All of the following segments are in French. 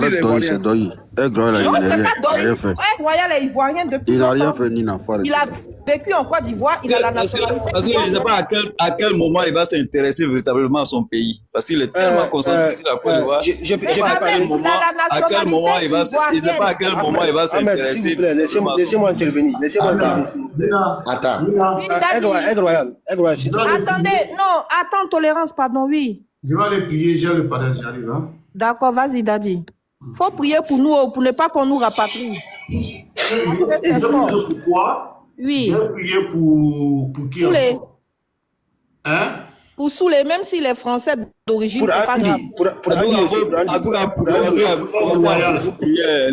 Arrête Doy, c'est Doy. Aigle Royal, Non, il n'a c'est pas rien Doy. fait. Aigle Royal est ivoirien depuis Il n'a rien longtemps. fait, Nina. Il a vécu en Côte d'Ivoire, il a la Parce que nationalité. je ne sais pas à quel moment il va s'intéresser véritablement à son pays. Parce qu'il est tellement concentré sur la Côte d'Ivoire. Mais À quel moment il va il ne sait pas à quel moment il va s'intéresser. S'il vous plaît, laissez-moi intervenir. Laissez-moi intervenir. Attends. Aigle Royal, Attendez, non, attends, tolérance, pardon, oui. Je vais aller prier, j'ai le padre, j'arrive. Hein? D'accord, vas-y, Daddy. Faut prier pour nous, pour ne pas qu'on nous rapatrie. Je vais prier pour toi. Oui. Je vais prier pour qui Soulé. Hein? Pour Soulé, même s'il est français d'origine, c'est pas grave. Pour Andy aussi.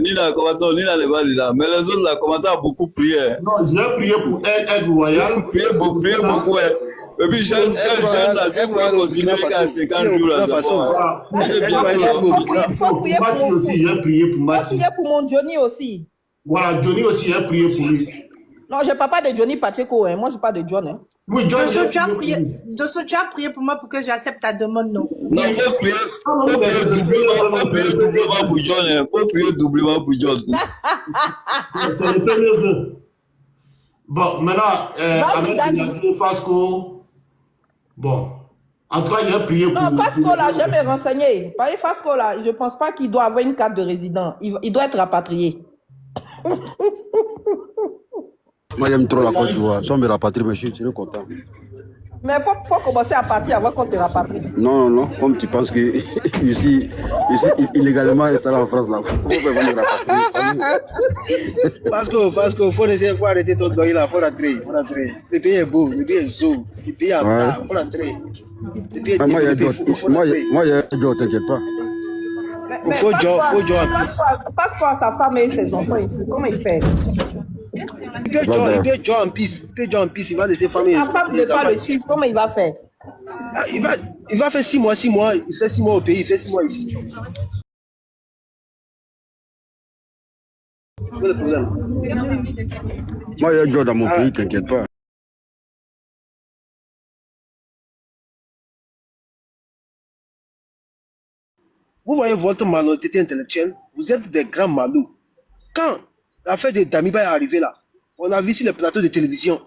Nina les va là. Mais les autres, là, commencent à beaucoup prier. Non, je vais prier pour Aigle Royal. Prier beaucoup. Et puis, jeune, là, c'est pour continuer à 50 jours. Il faut prier Mati aussi, je vais prier pour faut Mati. prier pour mon Johnny aussi. Voilà, Johnny aussi, je vais prier pour lui. Non, je ne parle pas de Johnny Pacheco, hein. Moi je parle de John. Hein. Oui, John, Tu as prié pour moi pour que j'accepte ta demande, non? Non, il faut prier doublement pour John. Il faut prier doublement pour John. c'est le premier vœu. Bon, maintenant, avec Fasco, bon, en tout cas, il a prié pour... Non, Fasco là, je vais me renseigner. Par exemple, Fasco là, je ne pense pas qu'il doit avoir une carte de résident. Il doit être rapatrié. Moi, j'aime trop la Côte d'Ivoire. Si on me rapatrie, mais je suis content. Mais il faut commencer à partir avant qu'on te rapatrie. Non. Comme tu penses que je suis illégalement installé en France, là. Faut me rapatrier. Fasco, faut arrêter ton Doy là, faut rentrer. Le pays est beau, le pays est chaud, le pays est en tas, faut rentrer. Le pays est développé, faut rentrer. Moi, il y a Joe, t'inquiète pas. Faut Joe en plus. Fasco a sa femme et ses enfants ici. Comment il fait? Il peut Joe en piste, il va laisser famille. Sa femme ne peut pas le suivre, comment il va faire? Il va faire 6 mois, il fait 6 mois au pays, il fait 6 mois ici. Quel est le problème? Moi, il y a Joe dans mon pays, t'inquiète pas. Vous voyez votre malhonnêteté intellectuelle, vous êtes des grands malous. Quand l'affaire de Damiba est arrivée là, on a vu sur les plateaux de télévision,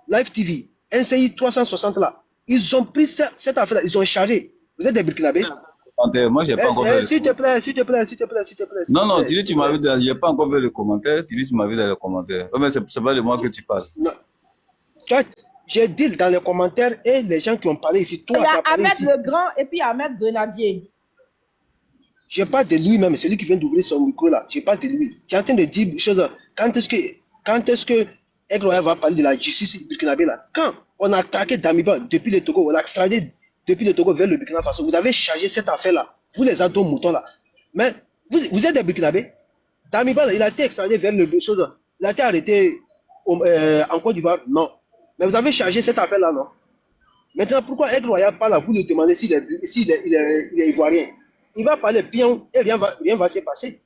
Live TV, NCI 360 là, ils ont pris cette affaire là, ils ont chargé. Vous êtes des Burkinabés? Moi, j'ai pas encore fait. S'il te plaît. Non, tu dis tu m'as vu, j'ai pas encore vu le commentaire. Tu dis tu m'as vu dans les commentaires. Mais c'est pas de moi que tu parles. Non. J'ai dit dans les commentaires et les gens qui ont parlé ici, toi, il y a parlé Ahmed ici. le Grand et puis Ahmed Grenadier. Je parle de lui-même, celui qui vient d'ouvrir son micro là. Je parle de lui. Tu es en train de dire des choses. Quand est-ce que Aigle Royal va parler de la justice burkinabé là? Quand on a attaqué Damiba depuis le Togo, on l'a extradé depuis le Togo vers le Burkina Faso, vous avez chargé cette affaire là. Vous les ados moutons là. Mais vous êtes des Burkinabés. Damiba, il a été extradé vers le chose. Il a été arrêté en Côte d'Ivoire. Non. Mais vous avez chargé cette affaire là, non? Maintenant, pourquoi Aigle Royal parle à vous de demander s'il est ivoirien? Il va parler bien et rien va se passer.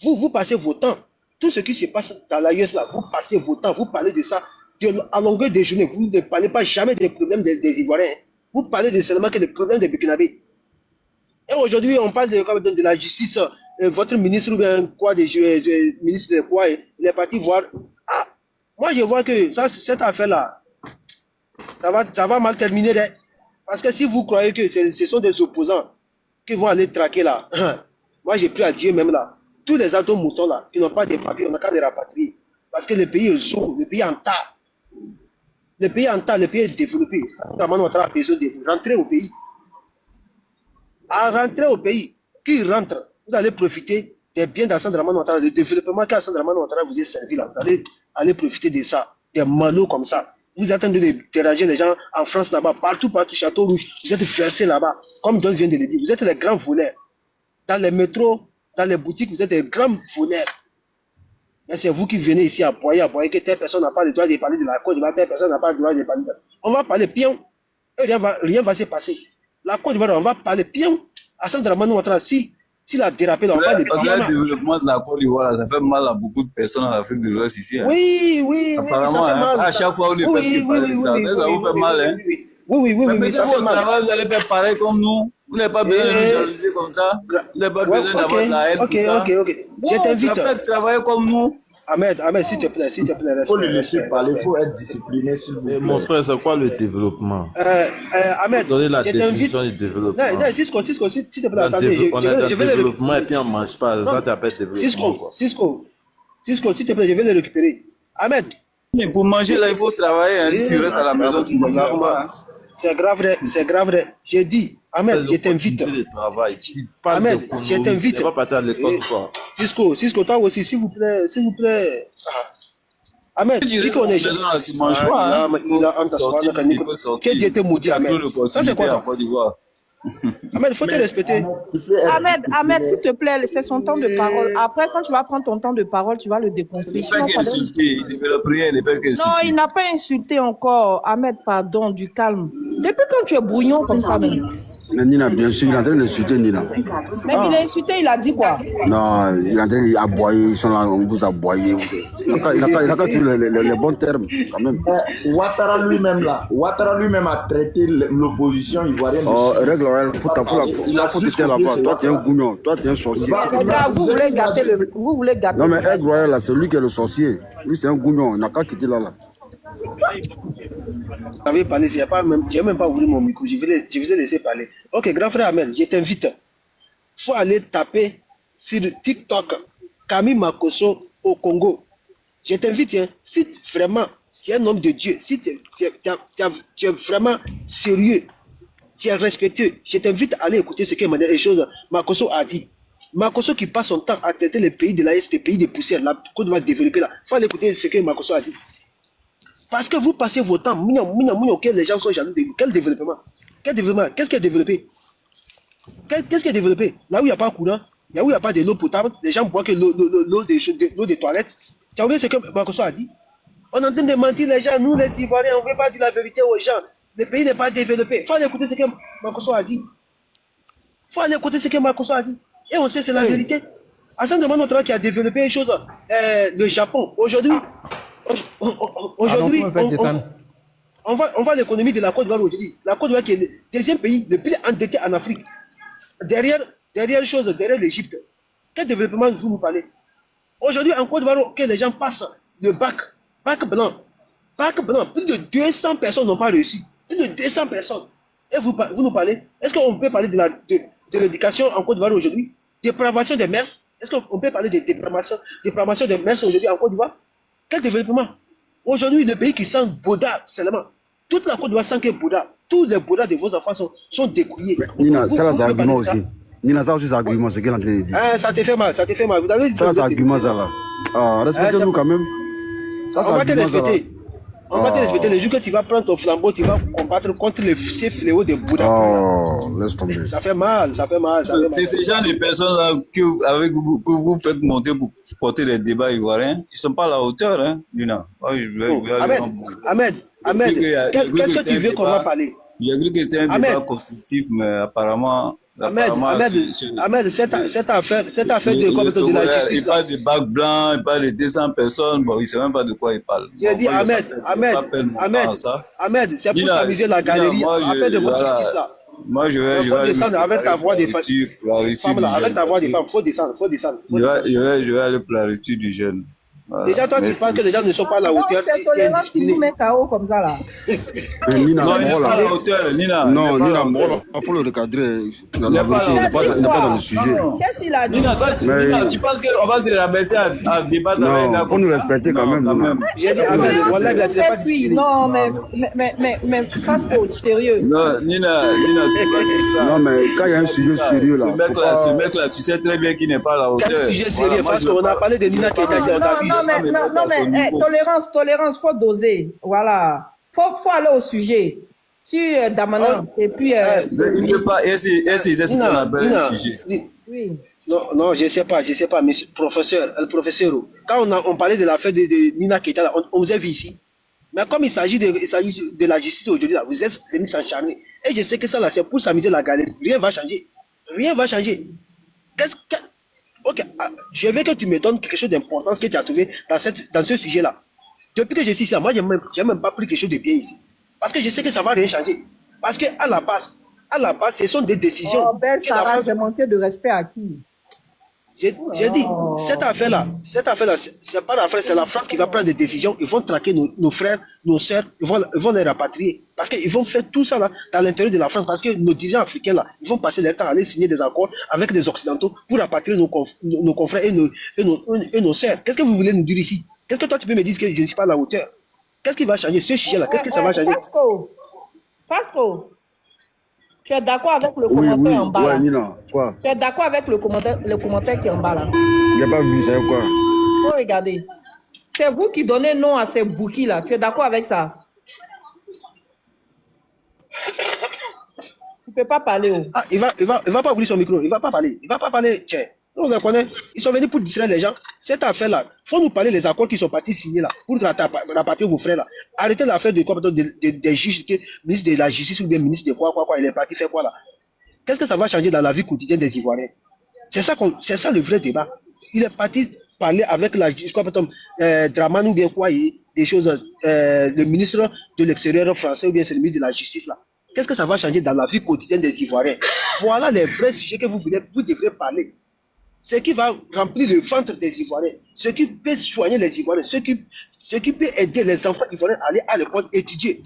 Vous passez vos temps. Tout ce qui se passe dans la US là, vous passez vos temps, vous parlez de ça à longueur de journée. Vous ne parlez pas jamais des problèmes des Ivoiriens. Vous parlez seulement que des problèmes des Burkinabés. Et aujourd'hui, on parle de la justice. Votre ministre ou bien quoi, ministre de quoi, il est parti voir. Ah, moi je vois que cette affaire là, ça va mal terminer. Parce que si vous croyez que ce sont des opposants qui vont aller traquer là, moi j'ai pris à Dieu même là. Tous les ados moutons là, qui n'ont pas de papiers, on n'a qu'à les rapatrier. Parce que le pays est chaud, le pays est en tas. Le pays est en tas, le pays est développé. Rentrez au pays. À rentrer au pays, qui rentre, vous allez profiter des biens d'Assane Dramane Ouattara, le développement qu'Assane Dramane Ouattara vous est servi là. Vous allez aller profiter de ça, des malots comme ça. Vous êtes en train de déranger les gens en France là-bas, partout, Château Rouge. Vous êtes versés là-bas, comme John vient de le dire. Vous êtes les grands voleurs. Dans les métros, dans les boutiques, vous êtes des grands voleurs. Mais c'est vous qui venez ici à boyer, que telle personne n'a pas le droit de parler de la Côte d'Ivoire, telle personne n'a pas le droit de parler de... On va parler bien, et rien va se passer. La Côte d'Ivoire, on va parler bien. Assane Dramane Ouattara, s'il a dérapé, on va parler bien. Le développement de la Côte d'Ivoire, ça fait mal à beaucoup de personnes en Afrique de l'Ouest ici. Hein. Oui, apparemment, ça fait mal. À chaque fois, on est parti parler de ça. Ça vous fait mal, hein. Oui, mais ça fait mal. Vous allez faire pareil comme nous. Vous n'avez pas besoin de nous jalouser comme ça. Vous n'avez pas Ouais, besoin d'avoir de la haine, ok. tout ça. Je t'invite. Faites travailler comme nous. Ahmed, s'il te plaît, Il faut le laisser parler, il faut être discipliné, s'il vous plaît. Mon frère, c'est quoi le développement? Ahmed, Donner la je t'invite. définition du développement. Non, Cisco, s'il te plaît, attendez. On a le développement et puis on ne mange pas. Ça, tu appelles développement. Cisco, s'il te plaît, je vais le récupérer. Ahmed. Mais pour manger, là, il faut travailler. Hein. Si tu restes à la maison, tu ne manges pas. Hein. C'est grave. J'ai dit, Ahmed, je t'invite. Ahmed, je t'invite. Tu vas partir à l'école ou quoi? Cisco, toi aussi, s'il vous plaît. Ahmed, dis qu'on est jeune. Tu manges pas. Hein. Que Dieu te maudit, Ahmed. Ça, c'est quoi ça? Ahmed, il faut te respecter. Ahmed, s'il te plaît, c'est son temps de parole. Après, quand tu vas prendre ton temps de parole, tu vas le déconstruire. Il ne fait qu'insulter, il ne développe rien, il ne fait qu'insulter. Non, il n'a pas insulté encore. Ahmed, pardon, du calme. Depuis quand tu es brouillon comme ça, même. Mais Nina, bien sûr, il est en train d'insulter Nina. Mais il a insulté, il a dit quoi? Non, il est en train d'aboyer, ils sont là, on vous aboyer. Il n'a qu'à trouver les bons termes, quand même. Ouattara lui-même a traité l'opposition ivoirienne de Oh, règle royale, faut t'éteindre là-bas. Toi, tu es un gougnon, toi, tu es un sorcier. Les gars, vous voulez gâter le... Vous voulez gâter... Non, mais règle royale, là, c'est lui qui est le sorcier. Lui, c'est un gougnon, il n'a qu'à quitter là. Vous avez parlé, je n'ai même pas ouvert mon micro, je vous ai laissé parler. Ok, grand frère Ahmed, je t'invite. Il faut aller taper sur TikTok Camille Makosso au Congo. Je t'invite, hein, si vraiment tu es un homme de Dieu, si tu es vraiment sérieux, tu es respectueux, je t'invite à aller écouter ce que Makosso a dit. Makosso qui passe son temps à traiter les pays de l'Est, les pays de poussière, la Côte d'Ivoire développée là. Il faut aller écouter ce que Makosso a dit. Parce que vous passez vos temps, les gens sont jaloux de vous. Quel développement? Qu'est-ce qui est développé? Qu'est-ce qui est développé? Là où il n'y a pas de courant, là où il n'y a pas de l'eau potable, les gens boivent que l'eau des toilettes. Tu as oublié ce que Makosso a dit? On est en train de mentir les gens, nous les Ivoiriens, on ne veut pas dire la vérité aux gens. Le pays n'est pas développé. Il faut aller écouter ce que Makosso a dit. Et on sait c'est la vérité. Hassan de Manotra qui a développé une chose, le Japon. Aujourd'hui, on voit l'économie de la Côte d'Ivoire aujourd'hui. La Côte d'Ivoire qui est le deuxième pays le plus endetté en Afrique. Derrière l'Égypte. Quel développement vous nous parlez? Aujourd'hui, en Côte d'Ivoire, que les gens passent le bac blanc. Plus de 200 personnes n'ont pas réussi. Plus de 200 personnes. Et vous nous parlez? Est-ce qu'on peut parler de l'éducation en Côte d'Ivoire aujourd'hui? Dépravation des mers? Est-ce qu'on peut parler de dépravation des mers aujourd'hui en Côte d'Ivoire? Quel développement? Aujourd'hui, le pays qui sent Bouddha seulement. Toute la Côte d'Ivoire sent que Bouddha. Tous les Bouddhas de vos enfants sont découillés. Nina, ça, c'est argument aussi. Nina, ça aussi, c'est argument, c'est qu'elle est en train de dire. Ah, ça te fait mal. Vous avez dit ça, c'est argument, ça, là. Ah, respectez-nous quand même. Ça, on va te respecter. On va te respecter. Le jour que tu vas prendre ton flambeau, tu vas combattre contre ces fléaux de Bouddha. Oh, laisse tomber. Ça fait mal. C'est ces gens de personnes-là que vous faites monter pour porter les débats ivoiriens. Ils ne sont pas à la hauteur, hein, Nina. Ahmed, qu'est-ce que tu veux qu'on va parler? J'ai cru que c'était un débat constructif, mais apparemment... Ahmed, cette affaire de la justice. Il parle de bac blanc, il parle de 200 personnes, bon, il ne sait même pas de quoi il parle. J'ai dit Ahmed, c'est pour s'amuser la galerie, appelle de votre justice là. Moi, je vais descendre avec ta voix des femmes. Avec ta voix des femmes, faut descendre. Je vais aller pour la rupture du jeune. Voilà. Déjà, toi, tu penses que les gens ne sont pas à la hauteur. C'est tolérance qui nous met KO comme ça, là. Nina, non, il n'est pas à la hauteur, Nina. Non, Nina, il faut le recadrer. La vérité, il n'est pas dans le sujet. Qu'est-ce qu'il a dit? Nina, tu penses qu'on va se rabaisser à débattre avec il faut nous respecter quand même. J'ai dit, non, mais Fasco, sérieux. Non, Nina, tu peux pas dire ça. Non, mais quand il y a un sujet sérieux, là. Ce mec-là, tu sais très bien qu'il n'est pas à la hauteur. Quel sujet sérieux? Parce qu'on a parlé de Nina qui a dit, non, mais tolérance, faut doser. Voilà. Faut aller au sujet. Si Damana, et puis... il ne peut pas, c'est ce qu'on appelle le sujet. Oui. Non, je sais pas, mais le professeur, quand on parlait de l'affaire de Nina Keita, on vous a vu ici. Mais comme il s'agit de la justice aujourd'hui, là, vous êtes venus s'encharner. Et je sais que ça, là, c'est pour s'amuser la galerie. Rien va changer. Ok, je veux que tu me donnes quelque chose d'important que tu as trouvé dans ce sujet-là. Depuis que je suis ici, moi, je n'ai même pas pris quelque chose de bien ici. Parce que je sais que ça ne va rien changer. Parce qu'à la base, à la base, ce sont des décisions. Oh, belle que la Sarah, France... j'ai manqué de respect à qui? J'ai dit, cette affaire-là, c'est pas l'affaire, c'est la France qui va prendre des décisions. Ils vont traquer nos frères, nos sœurs, ils vont les rapatrier. Parce qu'ils vont faire tout ça là, dans l'intérieur de la France. Parce que nos dirigeants africains là, ils vont passer leur temps à aller signer des accords avec des Occidentaux pour rapatrier nos confrères et nos sœurs. Qu'est-ce que vous voulez nous dire ici? Qu'est-ce que toi tu peux me dire que je ne suis pas à la hauteur? Qu'est-ce qui va changer ce sujet-là? Qu'est-ce que ça va changer? Fasco, tu es d'accord avec le Oui, commentaire en bas ouais, là? Nina, quoi? Tu es d'accord avec le commentaire qui est en bas là? Il n'y a pas vu, c'est quoi? Faut regarder. C'est vous qui donnez nom à ces bouquis là. Tu es d'accord avec ça? Tu ne peux pas parler. Oh. Ah, il va pas ouvrir son micro, il va pas parler. Il va pas parler, tiens. On les connaît. Ils sont venus pour distraire les gens. Cette affaire-là, faut nous parler des accords qui sont partis signer là, pour rapatrier vos frères là. Arrêtez l'affaire des juges, ministre de la justice ou bien ministre de quoi, il est parti faire quoi là. Qu'est-ce que ça va changer dans la vie quotidienne des Ivoiriens? C'est ça le vrai débat. Il est parti parler avec la justice, Dramane ou bien quoi, des choses, le ministre de l'extérieur français ou bien c'est le ministre de la justice là. Qu'est-ce que ça va changer dans la vie quotidienne des Ivoiriens? Voilà les vrais sujets que vous devrez parler. Ce qui va remplir le ventre des Ivoiriens, ce qui peut soigner les Ivoiriens, ce qui peut aider les enfants ivoiriens à aller à l'école étudier.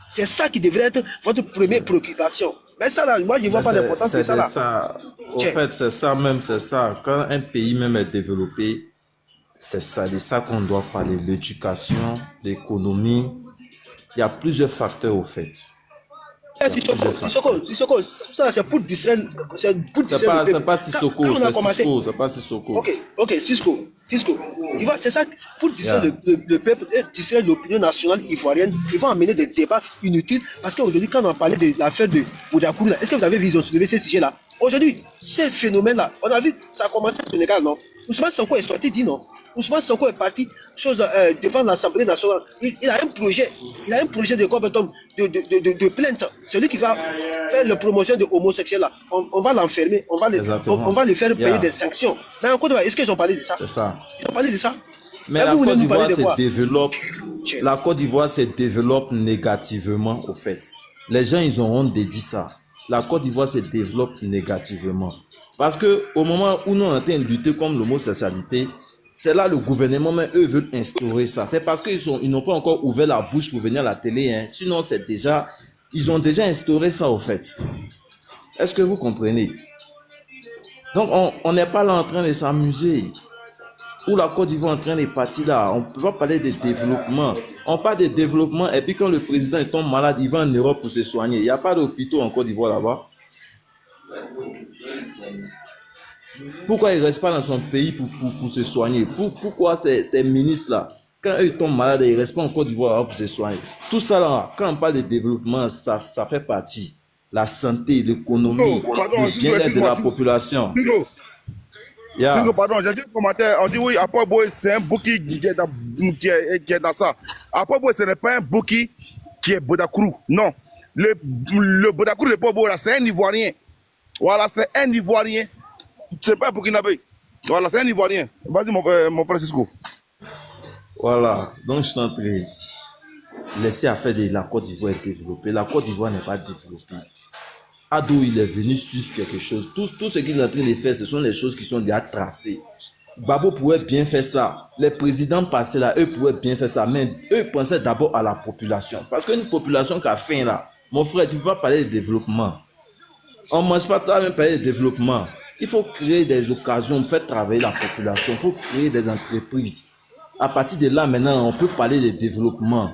C'est ça qui devrait être votre première préoccupation. Mais ça là, moi je ne vois pas l'importance de ça là. Au fait, c'est ça même, c'est ça. Quand un pays même est développé, c'est ça, de ça qu'on doit parler. L'éducation, l'économie, il y a plusieurs facteurs au fait. Sissoko, ça c'est pour distraire. C'est pas Sissoko, c'est Cisco, c'est pas Sissoko. Ok, Cisco. Tu vois, c'est ça, pour distraire le peuple et distraire l'opinion nationale ivoirienne, ils vont amener des débats inutiles. Parce qu'aujourd'hui, quand on a parlé de l'affaire de Boudakourou, est-ce que vous avez vu, ils ont soulevé ces sujets-là? Aujourd'hui, ces phénomènes-là, on a vu, ça a commencé au Sénégal, non? Ousmane Sonko est sorti, dit non. Ousmane Sonko est parti devant l'Assemblée nationale. Il a un projet de plainte. Celui qui va faire la promotion de homosexuels là, on va l'enfermer, on va le faire payer des sanctions. Mais en Côte d'Ivoire, est-ce qu'ils ont parlé de ça? C'est ça. Ils ont parlé de ça. Mais la Côte d'Ivoire se développe négativement au fait. Les gens, ils ont honte de dire ça. La Côte d'Ivoire se développe négativement. Parce que au moment où nous sommes en train de lutter contre l'homosexualité, c'est là le gouvernement, mais eux veulent instaurer ça. C'est parce qu'ils n'ont pas encore ouvert la bouche pour venir à la télé. Hein. Sinon, ils ont déjà instauré ça au fait. Est-ce que vous comprenez? Donc, on n'est pas là en train de s'amuser. Ou la Côte d'Ivoire est en train de partir là. On ne peut pas parler de développement. On parle de développement et puis quand le président tombe malade, il va en Europe pour se soigner. Il n'y a pas d'hôpitaux en Côte d'Ivoire là-bas. Pourquoi il ne reste pas dans son pays pour se soigner? Pourquoi ces ministres-là, quand eux tombent malades, ils ne restent pas en Côte d'Ivoire pour se soigner? Tout ça là, quand on parle de développement, ça fait partie. La santé, l'économie, le bien-être de la population. Pardon, j'ai dit un commentaire. On dit oui, Apoi Boy, c'est un bouki qui est dans ça. Apoi Boy, ce n'est pas un bouki qui est Boudakourou. Non. Le Boudakourou de Apoi Boy, c'est un Ivoirien. Voilà, c'est un Ivoirien. C'est pas un Burkinabé. Voilà, c'est un Ivoirien. Vas-y, mon frère Cisco. Voilà, donc je suis en train de dire, laissez affaire de la Côte d'Ivoire être développée. La Côte d'Ivoire n'est pas développée. Ado, il est venu suivre quelque chose. Tout ce qu'il est en train de faire, ce sont des choses qui sont déjà tracées. Babo pourrait bien faire ça. Les présidents passés là, eux pourraient bien faire ça. Mais eux pensaient d'abord à la population. Parce qu'une population qui a faim là, mon frère, tu ne peux pas parler de développement. On ne mange pas toi même parler de développement. Il faut créer des occasions, faire travailler la population. Il faut créer des entreprises. À partir de là, maintenant, on peut parler de développement.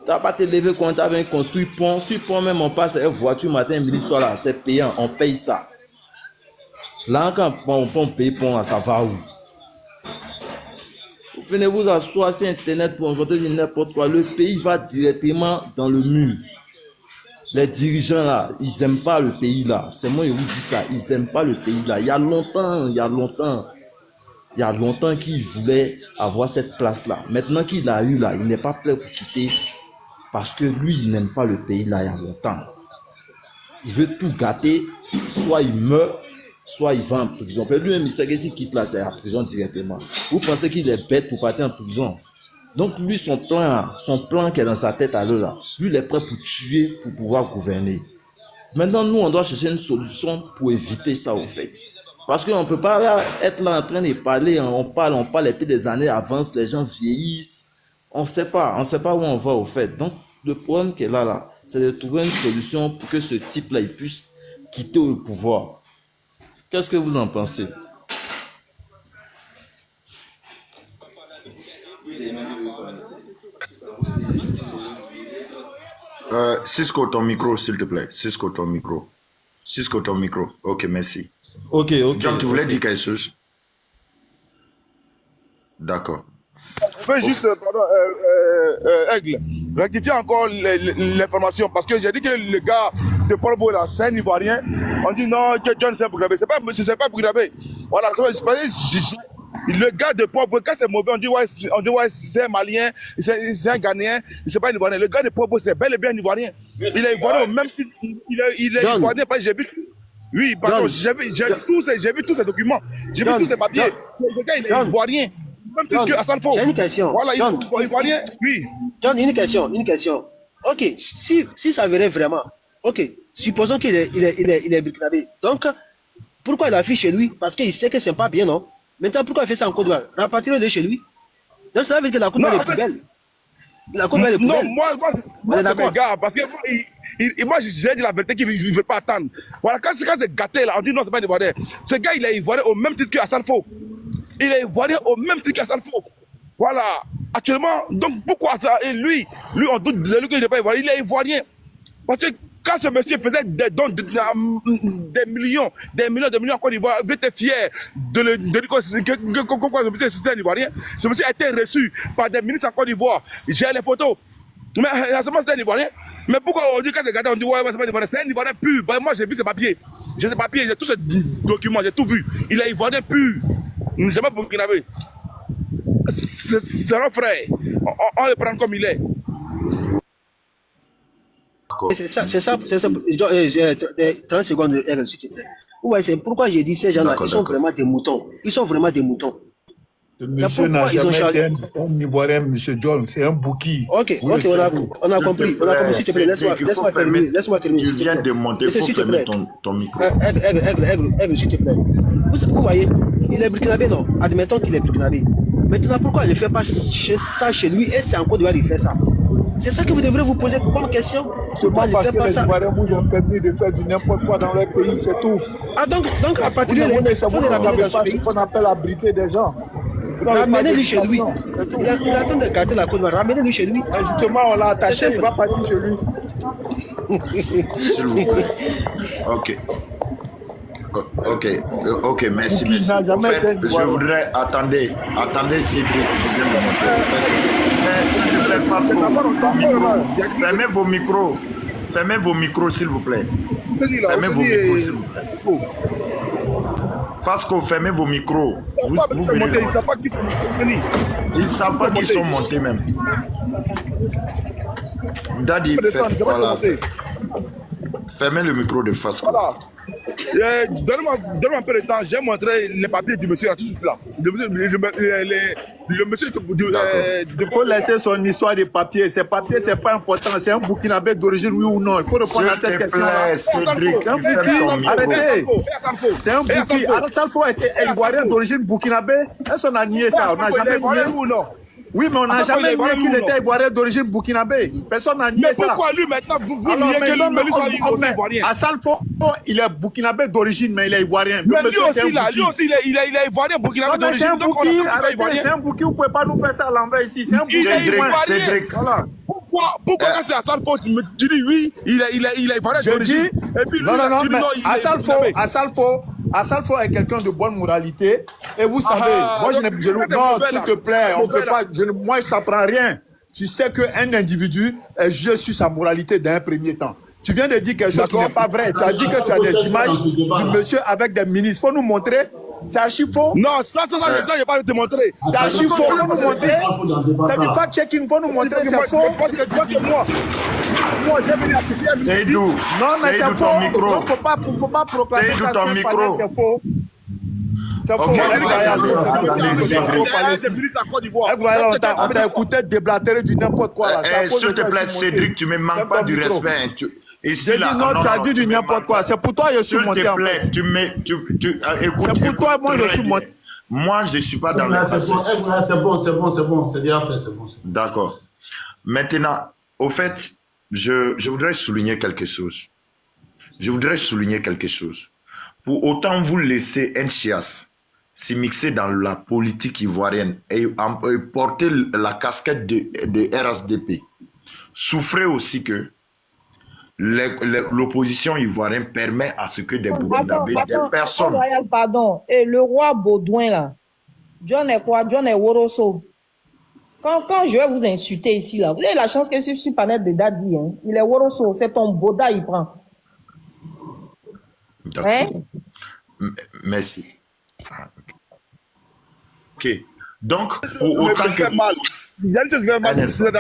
Tu n'as pas te lever quand tu as construit pont. Sur pont même, on passe avec voiture matin, midi, soir là. C'est payant, on paye ça. Là, quand on paye pont, là, ça va où? Vous venez vous asseoir sur Internet pour rencontrer n'importe quoi. Le pays va directement dans le mur. Les dirigeants là, ils n'aiment pas le pays là. C'est moi qui vous dis ça. Ils n'aiment pas le pays là. Il y a longtemps qu'il voulait avoir cette place là. Maintenant qu'il l'a eu là, il n'est pas prêt pour quitter. Parce que lui, il n'aime pas le pays là il y a longtemps. Il veut tout gâter. Soit il meurt, soit il va en prison. Lui-même, il sait que s'il quitte là, c'est en prison directement. Vous pensez qu'il est bête pour partir en prison? Donc lui, son plan qui est dans sa tête à l'heure là, lui, il est prêt pour tuer pour pouvoir gouverner. Maintenant, nous, on doit chercher une solution pour éviter ça, au fait. Parce qu'on ne peut pas être là en train de parler, on parle, et puis des années avancent, les gens vieillissent. On ne sait pas où on va, au fait. Donc, le problème qui est là, c'est de trouver une solution pour que ce type-là, il puisse quitter le pouvoir. Qu'est-ce que vous en pensez? Cisco, ton micro, s'il te plaît. Cisco, ton micro. Ok, merci. Ok. John, tu voulais dire quelque chose? D'accord. Je peux juste, pardon, Aigle, rectifier encore l'information parce que j'ai dit que le gars de Portbo là, c'est un Ivoirien. On dit non, que John c'est Burkinabé. C'est pas Burkinabé. Voilà, le gars de Portbo, quand c'est mauvais, on dit ouais, c'est un Malien, c'est un Ghanéen, c'est pas un Ivoirien. Le gars de Portbo, c'est bel et bien un Ivoirien. Il est Ivoirien au même titre. Il est Ivoirien parce que j'ai vu. Oui, pardon, j'ai vu tous ces documents. J'ai vu tous ces papiers. Ce gars, il est Ivoirien. Même titre que Hassan Fo. J'ai une question. Voilà, John, Ivoirien, oui. John, une question. Ok, si ça verrait vraiment, ok, supposons qu'il est burkinabé. Donc, pourquoi il a fait chez lui? Parce qu'il sait que c'est pas bien, non? Maintenant, pourquoi il fait ça en Côte d'Ivoire? Rapatrier de chez lui. Donc, ça veut dire que la Côte d'Ivoire est plus belle. La Côte d'Ivoire est plus belle. Non, moi c'est mes gars, parce que moi, j'ai dit la vérité qu'il ne veut pas attendre. Voilà, quand c'est gâté là, on dit non, c'est pas Ivoirien. Ce gars, il est Ivoirien au même titre que Hassan Fo. Il est Ivoirien au même titre qu'Hassan Fo. Voilà. Actuellement, donc pourquoi ça? Et lui, on doute de lui qu'il n'est pas Ivoirien. Il est Ivoirien. Parce que quand ce monsieur faisait des dons des millions en Côte d'Ivoire, il était fier de dire que ce monsieur c'était un Ivoirien. Ce monsieur a été reçu par des ministres en Côte d'Ivoire. J'ai les photos. Mais c'était un Ivoirien. Mais pourquoi on dit quand c'est gâté, on dit ouais, c'est pas un Ivoirien. C'est un Ivoirien pur. Ben, moi, j'ai vu ces papiers. J'ai ces papiers, j'ai tous ces documents, j'ai tout vu. Il est Ivoirien pur. Jamais Burkinabé. C'est un frère. On le prend comme il est. C'est ça. 30 secondes, s'il te plaît. Ouais, c'est pourquoi j'ai dit ces gens-là, ils sont vraiment des moutons. Monsieur n'a jamais été un Ivoirien, monsieur John, c'est un bouki. Ok, on a compris. S'il te plaît, laisse-moi terminer. Tu viens de monter, il faut fermer ton micro. Aigle, s'il te plaît. Vous voyez, il est burkinabé, non? Admettons qu'il est burkinabé. Maintenant, pourquoi il ne fait pas ça chez lui et c'est en Côte d'Ivoire il fait ça? C'est ça que vous devrez vous poser comme question. Pourquoi il ne fait pas ça? Les Ivoiriens vous ont permis de faire du n'importe quoi dans leur pays, c'est tout. Ah, donc à partir de là, il faut les ramener dans ce pays. C'est ce qu'on appelle l'abriter des gens. Ramenez-lui chez lui. Il est en train de gâter la Côte d'Ivoire. Ramenez-lui chez lui. Justement, on l'a attaché, il va partir chez lui. S'il vous plaît. Ok, merci. En fait, je voudrais... Attendez, Cédric, je viens de monter. S'il te plaît, fermez vos micros, s'il vous plaît. Fermez vos micros, s'il vous plaît. Fasco, fermez vos micros. Ils ne savent pas qu'ils sont montés. Ils ne savent pas qu'ils sont montés même. Daddy, fermez le micro de Fasco. Voilà. Donne-moi un peu de temps, j'ai montré les papiers du monsieur là, tout de suite là. Le monsieur il faut laisser son histoire des papiers. Ces papiers, c'est pas important. C'est un Burkinabé d'origine, oui ou non. Il faut répondre à cette question-là. Cédric, arrêtez. C'est un bouki. Hassan Fo était ivoirien d'origine burkinabé. Est-ce qu'on a nié ça? On n'a jamais nié. Oui, mais on n'a jamais nié qu'il était ivoirien d'origine burkinabé. Personne n'a nié ça. Mais pourquoi lui maintenant vous niez que lui soit ivoirien? Hassan Fo, il est burkinabé d'origine, mais il est ivoirien. Mais lui aussi, il est ivoirien burkinabé d'origine. C'est un bouki, arrêtez, c'est un bouki, vous ne pouvez pas nous faire ça à l'envers ici. C'est un bouki. Cédric. Pourquoi quand c'est Hassan Fo, tu dis oui, il est ivoirien d'origine. Et puis non, mais Hassan Fo est quelqu'un de bonne moralité. Et vous savez, moi non, s'il te plaît, on peut pas. Moi, je t'apprends rien. Tu sais qu'un individu est jugé sur sa moralité d'un premier temps. Tu viens de dire quelque chose qui n'est pas vrai. Tu as dit que tu as des images du monsieur avec des ministres. Il faut nous montrer. C'est archi faux. Non, ça, je n'ai pas te montrer. C'est archi faux. Il faut nous montrer. T'as dit fact-checking, il faut nous montrer. C'est faux. Moi, j'ai venu afficher un ministre. Non, mais c'est faux. Donc, il ne faut pas proclamer ça sur un panel. C'est faux. C'est faux. On t'a écouté déblatérer du n'importe quoi. S'il te plaît, Cédric, tu ne me manques pas du respect. Ici, J'ai là, dit non, tu as dit du n'importe quoi. C'est pour toi que je suis monté en fait. Écoute, c'est pour toi, moi, je suis monté. Moi, je ne suis pas dans le passé. C'est bon, c'est bien fait, c'est bon. D'accord. Maintenant, au fait, je voudrais souligner quelque chose. Pour autant vous laisser Nchias s'immiscer dans la politique ivoirienne et porter la casquette de RSDP, souffrez aussi que l'opposition ivoirienne permet à ce que des Burkinabés, des personnes... Pardon, et le roi Baudouin, là, John est quoi? John est Woroso. Quand je vais vous insulter ici, là, vous avez la chance que je suis panel de Dadi, hein. Il est Woroso, c'est ton Boda, il prend. Hein? Merci. Ok. Donc, pour autant que... Il y a une chose qui fait mal, c'est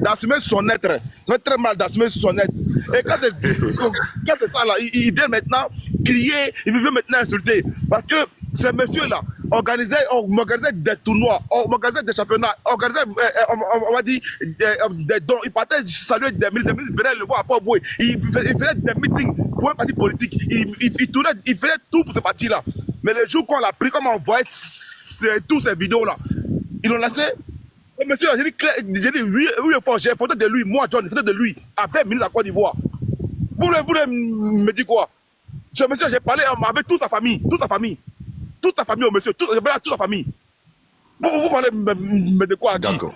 d'assumer son être. Ça fait très mal d'assumer son être. Et quand c'est ça là, il vient maintenant crier, il vient maintenant insulter. Parce que ces messieurs-là organisaient des tournois, organisaient des championnats, organisaient, on va dire, des dons. Ils partaient saluer des ministres venaient le voir à Port-Boué. Ils faisaient des meetings pour un parti politique. Ils faisaient tout pour ce parti-là. Mais le jour qu'on l'a pris, comme on voyait tous ces vidéos-là, ils l'ont laissé. Et monsieur, j'ai dit oui, j'ai photo de lui, moi, John, photo de lui, avec ministre à Côte d'Ivoire. Vous voulez me dire quoi? Ce monsieur, j'ai parlé avec toute sa famille, au monsieur, toute sa famille. Vous parlez de quoi? D'accord.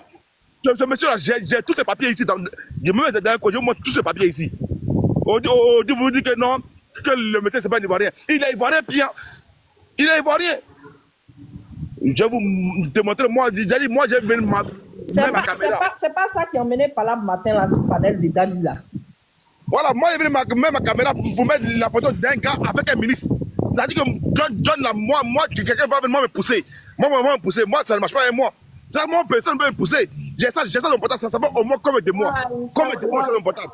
Ce monsieur-là, j'ai tous ses papiers ici. Je me mets dans un côté, je montre tous ses papiers ici. Vous dites que non, que le monsieur, c'est pas un Ivoirien. Il est Ivoirien, bien. Il est Ivoirien. Je vais vous démontrer, moi j'ai venu ma caméra. C'est pas ça qui a emmené par là matin, là, ce panel de Dadi, là. Voilà, moi j'ai venu ma caméra pour mettre la photo d'un gars avec un ministre. C'est-à-dire que John, là, moi, quelqu'un va venir me pousser. Moi, ça ne marche pas avec moi. C'est moi, personne ne veut me pousser. J'ai ça dans mon portable, ça va au moins comme de moi. Comme de moi, sur mon portable.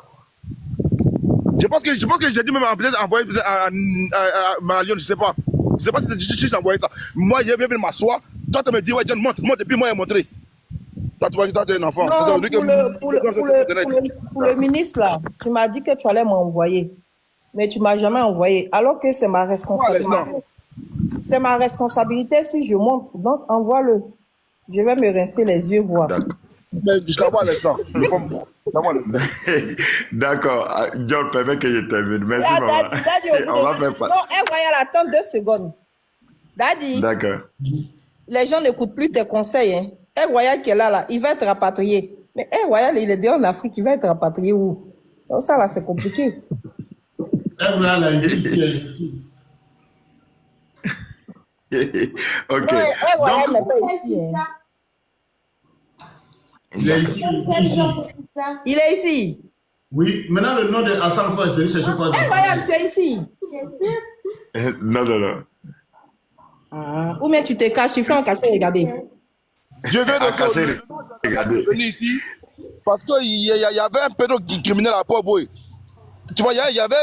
Je pense que j'ai dû même envoyer à Lyon, je sais pas. Je sais pas si j'ai envoyé ça. Moi, je viens venir m'asseoir. Toi, tu me dis, ouais, John, monte, et puis moi, je vais montrer. Toi, tu vois, tu es un enfant. Non, pour le ministre, là, tu m'as dit que tu allais m'envoyer. Mais tu ne m'as jamais envoyé. Alors que c'est ma responsabilité. C'est ma responsabilité si je monte. Donc, envoie-le. Je vais me rincer les yeux, voir. Je t'envoie l'instant. D'accord. John, permets que je termine. Merci, maman. On va faire pas. Non, Royal, attends 2 secondes. Daddy. D'accord. Les gens n'écoutent plus tes conseils. Hein. Royal qui est là, il va être rapatrié. Mais Royal, il est déjà en Afrique, il va être rapatrié où? Donc ça, là, c'est compliqué. Royal a une fille. Ok. Non, Royal n'est pas ici. Hein. Il est ici. Il est ici. Oui, maintenant le nom de Hassan Foy, je vais chercher quoi. Royal, tu es ici. Non. Ou bien tu te caches, tu fais un cachet, regardez. Je viens de casser. Regardez. venir ici parce qu'il y avait un pédocriminel à Port-Boué. Tu vois, il y avait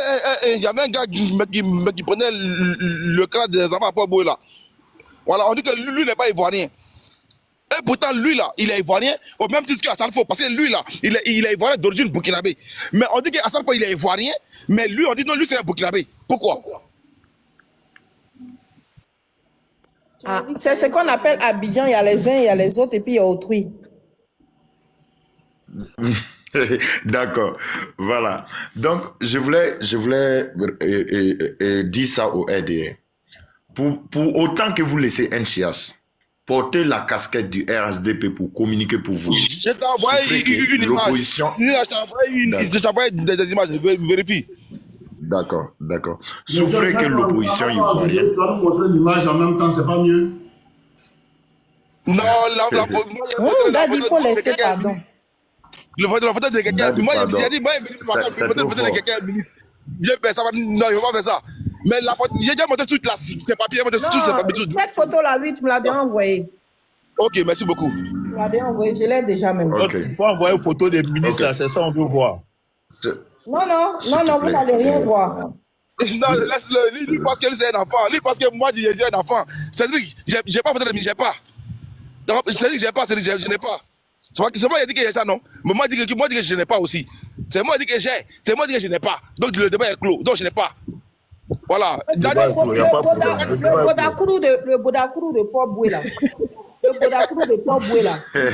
un gars qui prenait le crâne des enfants à Port-Boué là. Voilà, on dit que lui n'est pas ivoirien. Et pourtant, lui là, il est ivoirien, au même titre qu'Hassan Foy, parce que lui là, il est ivoirien d'origine burkinabé. Mais on dit qu'Hassan Foy, il est ivoirien, mais lui, on dit non, lui c'est un burkinabé. Pourquoi? C'est ce qu'on appelle Abidjan, il y a les uns, il y a les autres, et puis il y a autrui. D'accord, voilà. Donc, je voulais dire ça au RDR. Pour autant que vous laissez Nchias porter la casquette du RSDP pour communiquer pour vous. Je t'ai envoyé une image. Je t'ai envoyé des images, vérifie. D'accord. Souffrez que l'opposition ivoirienne. Tu vas nous montrer l'image en même temps, c'est pas mieux? Non, il faut laisser, pardon. La photo de quelqu'un, moi, j'ai dit, moi, je vais quelqu'un, non, je vais pas faire ça. Mais j'ai déjà montré toutes ces papiers, cette photo-là, oui, tu me l'as déjà envoyée. Ok, merci beaucoup. Tu me l'as déjà envoyée, je l'ai déjà même. Il faut envoyer une photo des ministres, là, c'est ça on veut voir. Non, vous n'allez rien voir. Non, laisse-le, lui parce que c'est un enfant, lui parce que moi, j'ai un enfant. C'est-à-dire, j'ai pas photo de j'ai pas. C'est-à-dire que j'ai pas, je n'ai pas. C'est moi qui ai dit que j'ai ça, non? Mais moi, je dis que je n'ai pas aussi. C'est moi qui dis que j'ai. C'est moi qui dis que je n'ai pas. Donc le débat est clos. Donc je n'ai pas. Voilà. Le Bodakuru de Port Boué,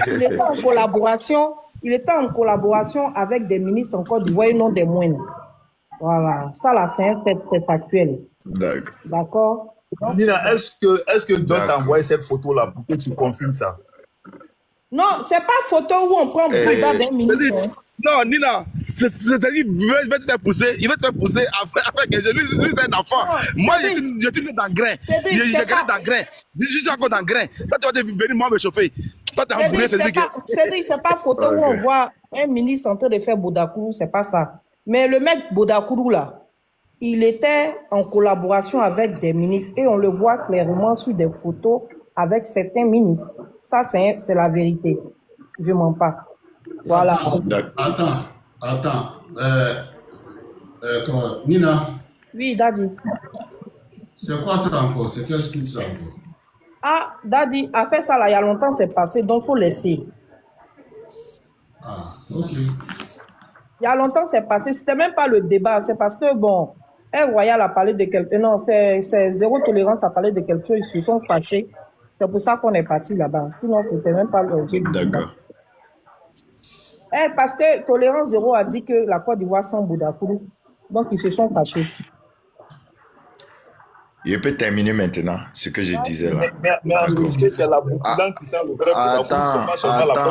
il était en collaboration. Il était en collaboration avec des ministres en Côte d'Ivoire et non des moines. Voilà. Ça, là, c'est un fait factuel. D'accord. Nina, est-ce que Don t'a envoyé cette photo-là pour que tu confirmes ça? Non, c'est pas photo où on prend le Bouddha d'un ministre. Non, Nina, c'est-à-dire, il va te faire pousser avec lui, c'est un enfant. Moi, je suis né dans le grain. Je suis dans le grain. Je suis encore dans le grain. Toi, tu vas venir, moi, me chauffer. Toi, t'es embourré, c'est pas photo où on voit un ministre en train de faire Bodakuru, c'est pas ça. Mais le mec Bodakuru, là, il était en collaboration avec des ministres et on le voit clairement sur des photos avec certains ministres. Ça, c'est la vérité. Je mens pas. Voilà. Attends. Nina. Oui, Daddy. C'est quoi ça encore? C'est quel scoop ça encore? Ah, Daddy, après ça, là, il y a longtemps, c'est passé, donc il faut laisser. Ah, ok. Il y a longtemps, c'est passé. C'était même pas le débat. C'est parce que, bon, un royal a parlé de quelque chose. Non, c'est zéro tolérance a parlé de quelque chose. Ils se sont fâchés. C'est pour ça qu'on est parti là-bas. Sinon, c'était même pas l'objet. D'accord. Parce que Tolérance Zéro a dit que la Côte d'Ivoire sans Bodakuru. Donc, ils se sont fâchés. Je peux terminer maintenant ce que je disais là. Mais en réalité, c'est la Boukoudan qui sent le vrai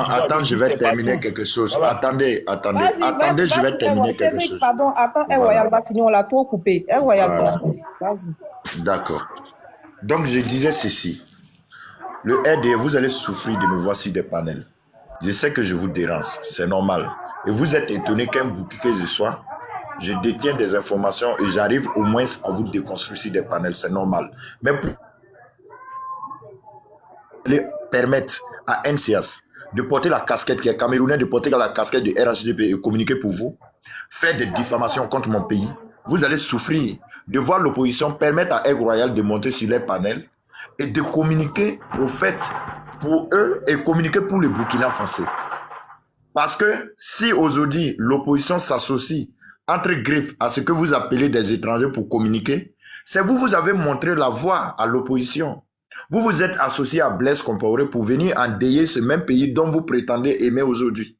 Attends, je vais terminer quelque chose. Attendez, je vais terminer quelque chose. Pardon, attends, un royal va finir, on l'a trop coupé. Un royal vas-y. D'accord. Donc, je disais ceci. Le RD, vous allez souffrir de me voir sur des panels. Je sais que je vous dérange, c'est normal. Et vous êtes étonné qu'un bouquet que je sois, je détiens des informations et j'arrive au moins à vous déconstruire sur des panels, c'est normal. Mais pour permettre à NCS de porter la casquette, qui est camerounais, de porter la casquette de RHDP et communiquer pour vous, faire des diffamations contre mon pays, vous allez souffrir de voir l'opposition permettre à Aigle Royal de monter sur les panels et de communiquer au fait pour eux et communiquer pour le Burkina Faso. Parce que si aujourd'hui l'opposition s'associe entre griffes à ce que vous appelez des étrangers pour communiquer, c'est vous avez montré la voie à l'opposition. Vous vous êtes associé à Blaise Compaoré pour venir endeuiller ce même pays dont vous prétendez aimer aujourd'hui.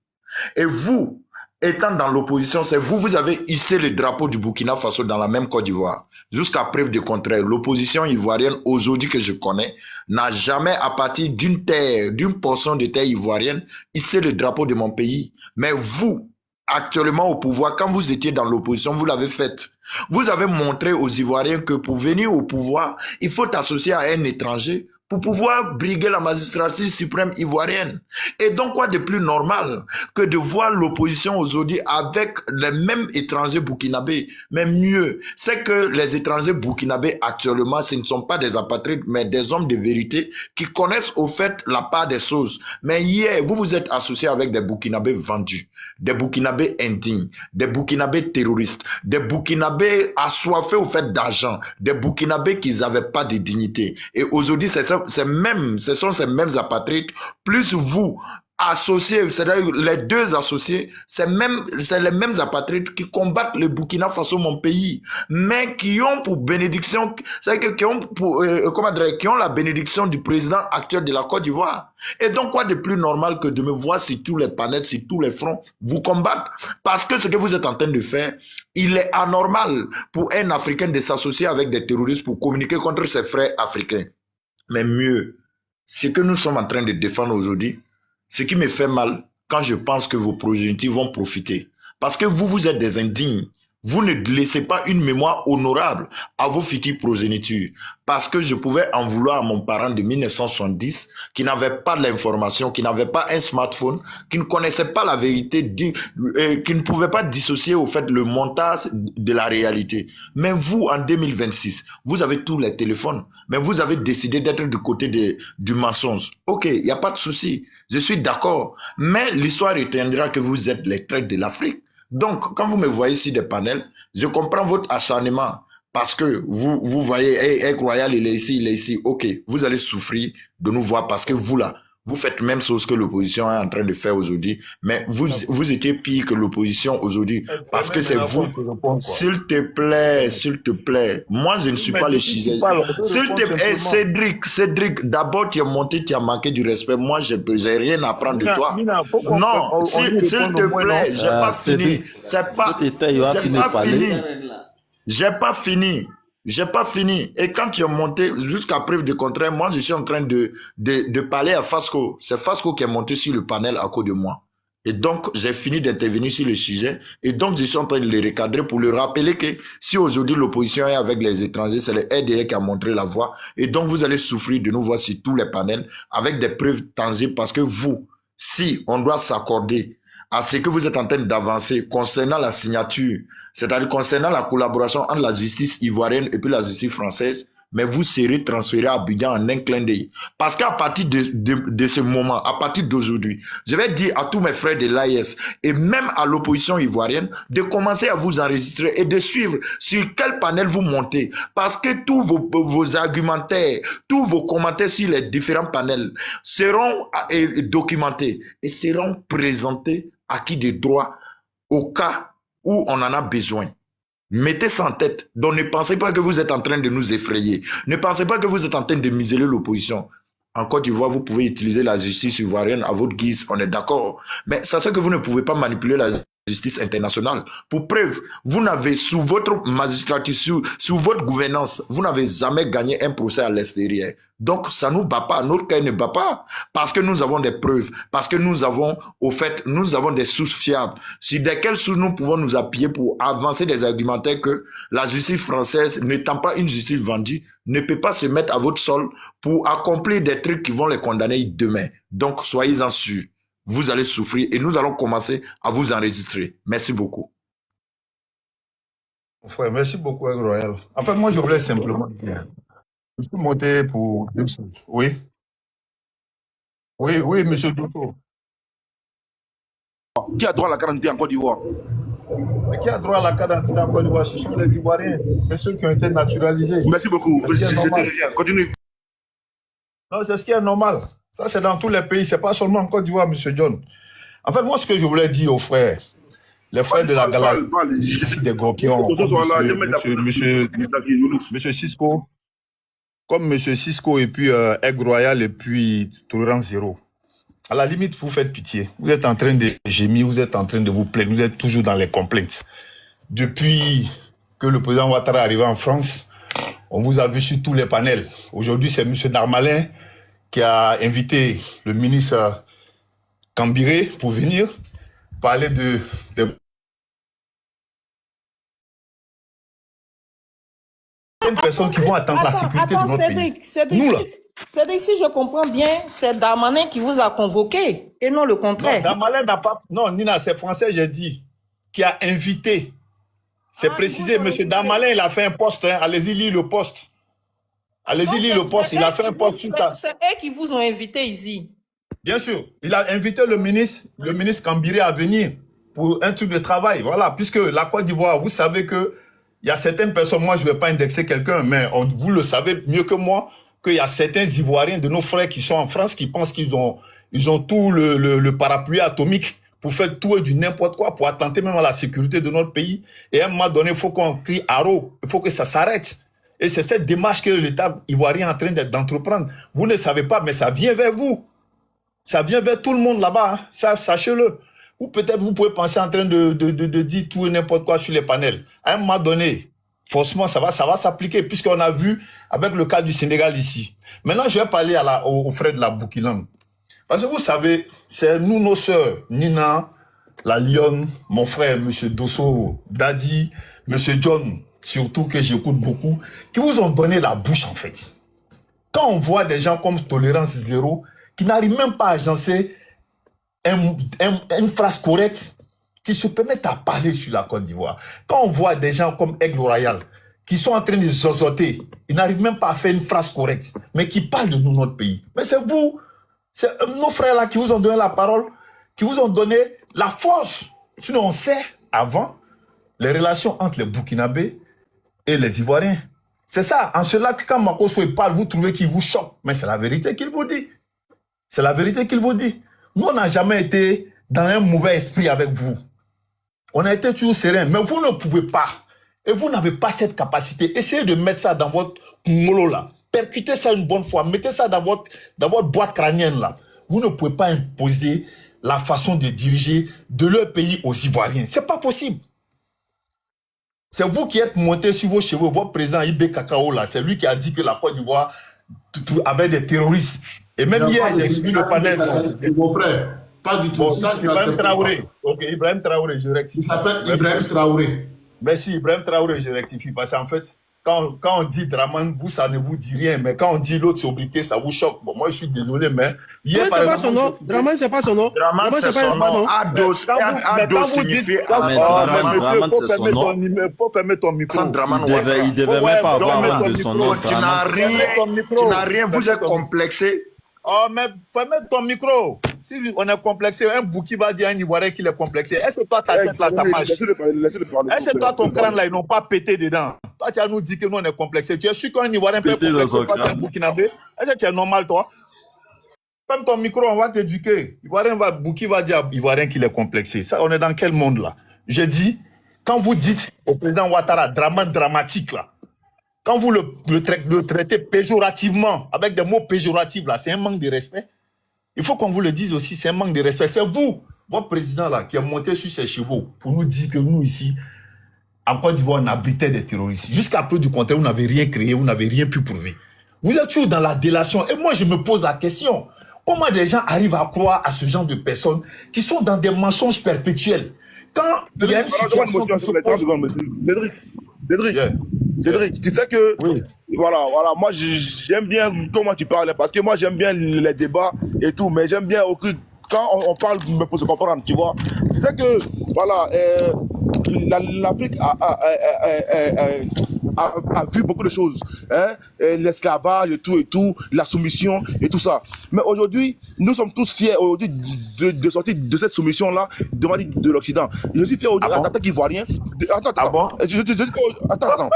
Et vous, étant dans l'opposition, c'est vous avez hissé le drapeau du Burkina Faso dans la même Côte d'Ivoire. Jusqu'à preuve du contraire, l'opposition ivoirienne aujourd'hui que je connais n'a jamais à partir d'une terre, d'une portion de terre ivoirienne, hissé le drapeau de mon pays. Mais vous, actuellement au pouvoir, quand vous étiez dans l'opposition, vous l'avez fait. Vous avez montré aux Ivoiriens que pour venir au pouvoir, il faut t'associer à un étranger pour pouvoir briguer la magistrature suprême ivoirienne. Et donc, quoi de plus normal que de voir l'opposition aujourd'hui avec les mêmes étrangers burkinabés. Mais mieux, c'est que les étrangers burkinabés actuellement, ce ne sont pas des apatrides, mais des hommes de vérité qui connaissent au fait la part des choses. Mais hier, vous vous êtes associés avec des burkinabés vendus, des burkinabés indignes, des burkinabés terroristes, des burkinabés assoiffés au fait d'argent, des burkinabés qui n'avaient pas de dignité. Et aujourd'hui, ce sont ces mêmes apatrides, plus vous, associés, c'est-à-dire les deux associés, c'est les mêmes apatrides qui combattent le Burkina Faso, mon pays, mais qui ont pour bénédiction, c'est-à-dire qui ont la bénédiction du président actuel de la Côte d'Ivoire. Et donc, quoi de plus normal que de me voir sur tous les panels, sur tous les fronts, vous combattre? Parce que ce que vous êtes en train de faire, il est anormal pour un Africain de s'associer avec des terroristes pour communiquer contre ses frères africains. Mais mieux, ce que nous sommes en train de défendre aujourd'hui, ce qui me fait mal quand je pense que vos progénitures vont profiter. Parce que vous êtes des indignes. Vous ne laissez pas une mémoire honorable à vos futures progénitures. Parce que je pouvais en vouloir à mon parent de 1970 qui n'avait pas l'information, qui n'avait pas un smartphone, qui ne connaissait pas la vérité, qui ne pouvait pas dissocier au fait le montage de la réalité. Mais vous, en 2026, vous avez tous les téléphones, mais vous avez décidé d'être du côté du mensonge. Ok, il n'y a pas de souci, je suis d'accord. Mais l'histoire retiendra que vous êtes les traîtres de l'Afrique. Donc, quand vous me voyez sur des panels, je comprends votre acharnement parce que vous voyez, hey, Royal, il est ici. Ok, vous allez souffrir de nous voir parce que vous là, Vous faites même chose que l'opposition est en train de faire aujourd'hui, mais vous étiez pire que l'opposition aujourd'hui, parce que c'est vous. S'il te plaît, moi je ne suis pas le Chisé. S'il te plaît, Cédric, d'abord tu es monté, tu as manqué du respect. Moi, je n'ai rien à apprendre de toi. Non, s'il te plaît, j'ai pas fini. J'ai pas fini. Et quand tu es monté, jusqu'à preuve du contraire, moi, je suis en train de parler à Fasco. C'est Fasco qui est monté sur le panel à cause de moi. Et donc, j'ai fini d'intervenir sur le sujet. Et donc, je suis en train de le recadrer pour le rappeler que si aujourd'hui l'opposition est avec les étrangers, c'est le RDR qui a montré la voie. Et donc, vous allez souffrir de nous voir sur tous les panels avec des preuves tangibles parce que vous, si on doit s'accorder à ce que vous êtes en train d'avancer concernant la signature, c'est-à-dire concernant la collaboration entre la justice ivoirienne et puis la justice française, mais vous serez transféré à Abidjan en un clin d'œil. Parce qu'à partir de ce moment, à partir d'aujourd'hui, je vais dire à tous mes frères de l'AIS et même à l'opposition ivoirienne de commencer à vous enregistrer et de suivre sur quel panel vous montez. Parce que tous vos argumentaires, tous vos commentaires sur les différents panels seront documentés et seront présentés à qui de droit au cas où on en a besoin. Mettez ça en tête. Donc ne pensez pas que vous êtes en train de nous effrayer. Ne pensez pas que vous êtes en train de museler l'opposition. En Côte d'Ivoire, vous pouvez utiliser la justice ivoirienne à votre guise, on est d'accord. Mais sachez que vous ne pouvez pas manipuler la justice internationale. Pour preuve, vous n'avez sous votre magistrature, sous votre gouvernance, vous n'avez jamais gagné un procès à l'extérieur. Donc, ça ne nous bat pas. Notre cas ne bat pas. Parce que nous avons des preuves. Parce que nous avons, nous avons des sources fiables. Sur desquelles sources nous pouvons nous appuyer pour avancer des argumentaires que la justice française, n'étant pas une justice vendue, ne peut pas se mettre à votre sol pour accomplir des trucs qui vont les condamner demain. Donc, soyez-en sûrs. Vous allez souffrir et nous allons commencer à vous enregistrer. Merci beaucoup. Frère, merci beaucoup, Aigle Royal. En fait, moi, je voulais simplement dire, je suis monté pour deux choses. Oui, monsieur Doto. Qui a droit à la carte d'identité en Côte d'Ivoire? Mais qui a droit à la carte d'identité en Côte d'Ivoire? Ce sont les Ivoiriens et ceux qui ont été naturalisés. Merci beaucoup. Je te reviens. Continue. Non, c'est ce qui est normal. Ça, c'est dans tous les pays. C'est pas seulement en Côte d'Ivoire, monsieur John. En fait, moi, ce que je voulais dire aux frères, les frères de la galaxie des Gorpions, monsieur Cisco, comme monsieur Cisco et puis Aigle Royal et puis Tolérance Zéro. À la limite, vous faites pitié. Vous êtes en train de gémir, vous êtes en train de vous plaindre, vous êtes toujours dans les complaintes. Depuis que le président Ouattara est arrivé en France, on vous a vu sur tous les panels. Aujourd'hui, c'est monsieur Darmanin qui a invité le ministre Cambiré pour venir parler de personnes qui vont attendre la sécurité de notre pays. Cédric, si je comprends bien, c'est Darmanin qui vous a convoqué et non le contraire. Non, Darmanin n'a pas... Non, Nina, c'est français, j'ai dit, qui a invité. C'est précisé, monsieur Darmanin, il a fait un poste, hein. Allez-y, lire le poste. Allez-y, lire le poste, il a fait un poste sur ça. C'est eux qui vous ont invité ici. Bien sûr, il a invité le ministre Cambiré à venir pour un truc de travail. Voilà, puisque la Côte d'Ivoire, vous savez que il y a certaines personnes, moi je ne vais pas indexer quelqu'un, mais vous le savez mieux que moi, qu'il y a certains Ivoiriens de nos frères qui sont en France qui pensent qu'ils ont tout le parapluie atomique pour faire tout et du n'importe quoi, pour attenter même à la sécurité de notre pays. Et à un moment donné, il faut qu'on crie haro, il faut que ça s'arrête. Et c'est cette démarche que l'État ivoirien est en train d'entreprendre. Vous ne savez pas, mais ça vient vers vous. Ça vient vers tout le monde là-bas, hein. Ça, sachez-le. Ou peut-être vous pouvez penser en train de dire tout et n'importe quoi sur les panels. À un moment donné, forcément, ça va s'appliquer, puisqu'on a vu avec le cas du Sénégal ici. Maintenant, je vais parler aux frères de la Boukilang. Parce que vous savez, c'est nous, nos sœurs, Nina, la Lyon, mon frère, monsieur Dosso, Daddy, monsieur John, surtout que j'écoute beaucoup, qui vous ont donné la bouche, en fait. Quand on voit des gens comme Tolérance Zéro, qui n'arrivent même pas à agencer une phrase correcte, qui se permettent à parler sur la Côte d'Ivoire. Quand on voit des gens comme Aigle Royal, qui sont en train de zozoter, ils n'arrivent même pas à faire une phrase correcte, mais qui parlent de nous, notre pays. Mais c'est vous, c'est nos frères là qui vous ont donné la parole, qui vous ont donné la force. Sinon, on sait, avant, les relations entre les Burkinabés et les Ivoiriens. C'est ça, en cela que quand Makosso parle, vous trouvez qu'il vous choque. Mais c'est la vérité qu'il vous dit. C'est la vérité qu'il vous dit. Nous, on n'a jamais été dans un mauvais esprit avec vous. On a été toujours serein, mais vous ne pouvez pas. Et vous n'avez pas cette capacité. Essayez de mettre ça dans votre molo là. Percutez ça une bonne fois. Mettez ça dans votre boîte crânienne là. Vous ne pouvez pas imposer la façon de diriger de leur pays aux Ivoiriens. C'est pas possible. C'est vous qui êtes monté sur vos chevaux. Votre président Ibé Kakao là, c'est lui qui a dit que la Côte d'Ivoire avait des terroristes. Et même hier, j'ai suivi le panel. Mon frère, pas du tout. Bon, Ça, Ibrahim Traoré. Ok, Ibrahim Traoré, je rectifie. Il s'appelle Ibrahim Traoré. Merci, Ibrahim Traoré, je rectifie. Parce qu'en fait, quand on dit Draman, vous, ça ne vous dit rien. Mais quand on dit l'autre sobriquet, ça vous choque. Bon, moi, je suis désolé, mais... Hier, c'est pas son nom. Draman, c'est pas son nom. Draman, c'est son nom. Ados signifie... Draman, c'est son nom. Il faut fermer ton micro. Il devait même pas avoir de son nom. Tu n'as rien, vous êtes complexé. Oh, mais fermez ton micro. Si on est complexé, un bouki va dire à un Ivoirien qu'il est complexé. Est-ce que toi, ta tête là, ça marche? Est-ce que toi, ton crâne là, ils n'ont pas pété dedans? Toi, tu as nous dit que nous, on est complexé. Tu es sûr qu'un Ivoirien peut être complexé par un Burkinabé? Est-ce que tu es normal, toi? Ferme ton micro, on va t'éduquer. Bouki va dire à Ivoirien qu'il est complexé. Ça, on est dans quel monde là? J'ai dit, quand vous dites au président Ouattara, dramatique là, quand vous le traitez péjorativement, avec des mots péjoratifs là, c'est un manque de respect. Il faut qu'on vous le dise aussi, c'est un manque de respect. C'est vous, votre président là, qui est monté sur ses chevaux pour nous dire que nous ici, en Côte d'Ivoire, on abritait des terroristes. Jusqu'à peu du contraire, vous n'avez rien créé, vous n'avez rien pu prouver. Vous êtes toujours dans la délation. Et moi, je me pose la question, comment des gens arrivent à croire à ce genre de personnes qui sont dans des mensonges perpétuels? Quand il y a une situation qui se pose... Cédric, tu sais que, voilà, moi j'aime bien comment tu parles, parce que moi j'aime bien les débats et tout, mais j'aime bien aussi quand on parle pour se comprendre, tu vois. Tu sais que, voilà, l'Afrique a vu beaucoup de choses, hein, l'esclavage et tout, la soumission et tout ça. Mais aujourd'hui, nous sommes tous fiers aujourd'hui de sortir de cette soumission-là de l'Occident. Je suis fier aujourd'hui en tant qu'Ivoirien. Attends.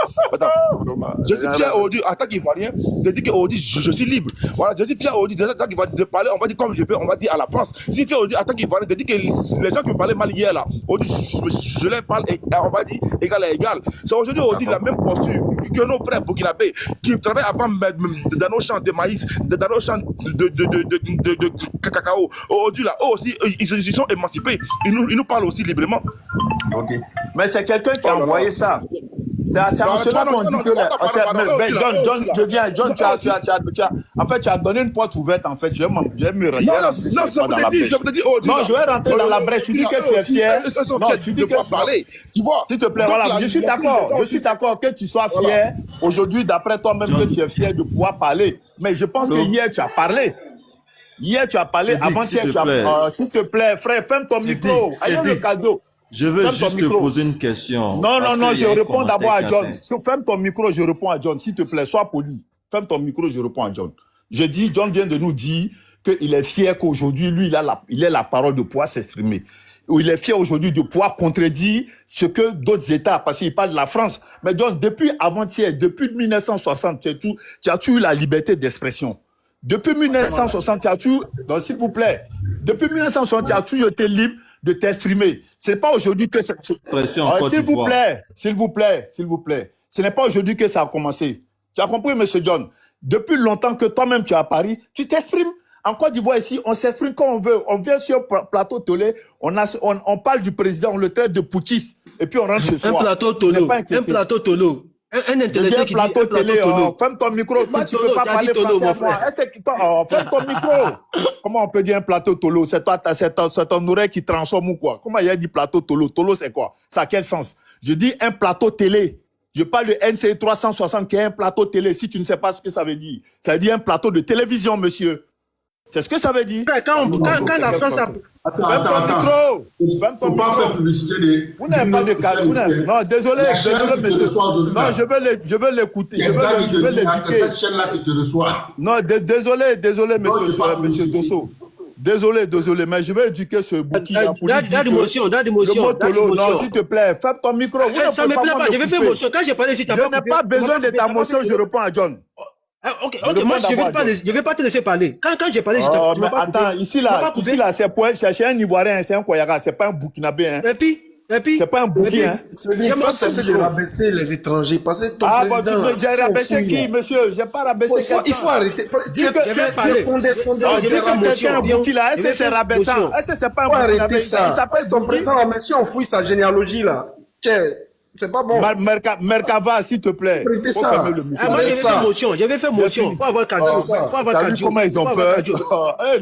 Je suis fier aujourd'hui en tant qu'Ivoirien de dire qu'aujourd'hui je suis libre. Voilà, je suis fier aujourd'hui de parler, on va dire comme je veux, on va dire à la France. Je suis fier aujourd'hui en tant qu'Ivoirien de dire que les gens qui me parlaient mal hier là, aujourd'hui je les parle, on va dire égal à égal. C'est aujourd'hui la même posture que nos frères burkinabés qui travaillent avant dans nos champs de maïs, dans nos champs de cacao. Aujourd'hui là, eux aussi, ils sont émancipés. Ils nous parlent aussi librement. Ok. Mais c'est quelqu'un qui a envoyé ça. C'est en cela qu'on dit que... John, je viens. John, en fait, tu as donné une porte ouverte, en fait. Je vais me rendre. Non, je vais rentrer dans la brèche. Tu dis que tu es fier. Non, tu dis que... parler. Tu vois. S'il te plaît, voilà, je suis d'accord que tu sois fier. Aujourd'hui, d'après toi-même, que tu es fier de pouvoir parler. Mais je pense que hier, tu as parlé. Hier, tu as parlé. Avant-hier, tu as... S'il te plaît, frère, ferme ton micro. Ayons le cadeau. Je veux juste te poser une question. Non, je réponds d'abord à John. Ferme ton micro, je réponds à John. S'il te plaît, sois poli. Ferme ton micro, je réponds à John. Je dis, John vient de nous dire qu'il est fier qu'aujourd'hui, lui, il a la parole de pouvoir s'exprimer. Il est fier aujourd'hui de pouvoir contredire ce que d'autres États, parce qu'il parle de la France. Mais John, depuis avant-hier, depuis 1960, tu as eu la liberté d'expression. Depuis 1960, tu as toujours... Donc, s'il vous plaît, depuis 1960, tu as toujours été libre de t'exprimer. C'est pas aujourd'hui que ça... S'il vous plaît. Ce n'est pas aujourd'hui que ça a commencé. Tu as compris, monsieur John? Depuis longtemps que toi-même tu es à Paris, tu t'exprimes. En Côte d'Ivoire ici, on s'exprime quand on veut. On vient sur le plateau télé, on parle du président, on le traite de putschiste, et puis on rentre chez soi. Un plateau tolo. Un intellectuel qui dit plateau télé, ferme ton micro, toi tu ne peux pas parler français. Ferme ton micro. Comment on peut dire un plateau tolo? C'est ton oreille qui transforme ou quoi? Comment il a dit plateau tolo? Tolo c'est quoi? Ça a quel sens? Je dis un plateau télé. Je parle de NCI 360 qui est un plateau télé. Si tu ne sais pas ce que ça veut dire, ça veut dire un plateau de télévision, monsieur. C'est ce que ça veut dire. Quand la France a... Attends. Faut pas faire publicité. Vous n'avez pas de cadre. Non, désolé, monsieur. Non, je veux l'écouter. Je veux l'éduquer. Cette chaîne-là qui te reçoit. Non, désolé, monsieur Dosso. Désolé, mais je vais éduquer ce bouquin. D'émotion. Non, s'il te plaît, ferme ton micro. Ça ne me plaît pas, je vais faire émotion. Quand j'ai parlé, je n'ai pas besoin de ta motion, je réponds à John. Ok, moi je vais pas te laisser parler. Quand j'ai parlé, je Oh, tu mais m'as pas attends, coupé. ici là, c'est pour chercher un Ivoirien, c'est un Koyaga, c'est pas un Burkinabé. Hein. Et puis, c'est pas un Bouki, hein. Il faut cesser de rabaisser les étrangers. Parce que ton président... j'ai rabaissé qui, monsieur? J'ai pas rabaissé quelqu'un. Il faut arrêter. Tu es condescendant. C'est un Bouki là. Est-ce que c'est rabaissant? Est-ce que c'est pas un Bouki? Faut arrêter ça. Il s'appelle ton président là, mais si on fouille sa généalogie là, c'est pas bon. Merkava, s'il te plaît. Arrêtez ça. moi, j'avais fait motion. Faut avoir cardio. Faut avoir cardio. Comment ils ont peur?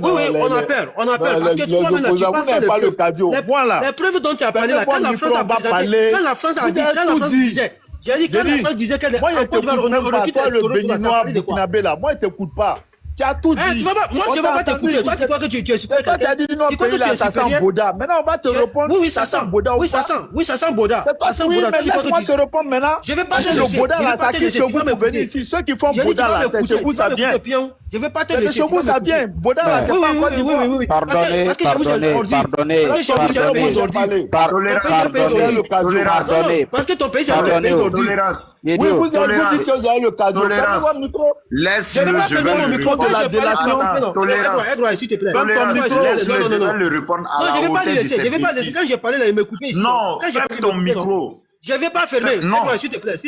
Oui, on a peur. Parce que toi-même, tu passes pas le cardio. Les preuves dont tu as parlé là, quand la France a présenté, quand la France a dit, quand la France disait, j'ai dit, quand la France disait qu'elle moi, je t'écoute même pas. Toi, le béninois burkinabé là, moi, je t'écoute pas. Tu as tout dit. Moi, je ne vais pas t'écouter. Toi, tu crois que tu es supérieur. Toi, tu as dit non, pays là, ça sent Boda. Maintenant, on va te répondre. Oui, ça sent Boda. Oui, ça sent Boda. Oui, mais laisse-moi te répondre maintenant. Je vais pas te laisser. Le Boda l'a attaqué chez vous pour venir ici. Ceux qui font Boda là, c'est chez vous, ça vient. Je vais pas te laisser. Chez vous, ça vient. Boda là, c'est pas en Côte d'Ivoire. Pardonnez. Parce que ton pays, c'est un pays aujourd'hui. Oui, vous avez dit que vous avez le cadeau. Laisse-le, je vais le répondre. De la délation. S'il te plaît. Laisse-le, je vais le répondre à la hauteur de ses Je vais pas laisser. Quand j'ai parlé là, il me coupait ici. Non, ferme ton micro. Je vais pas fermer. Edouard, s'il te plaît.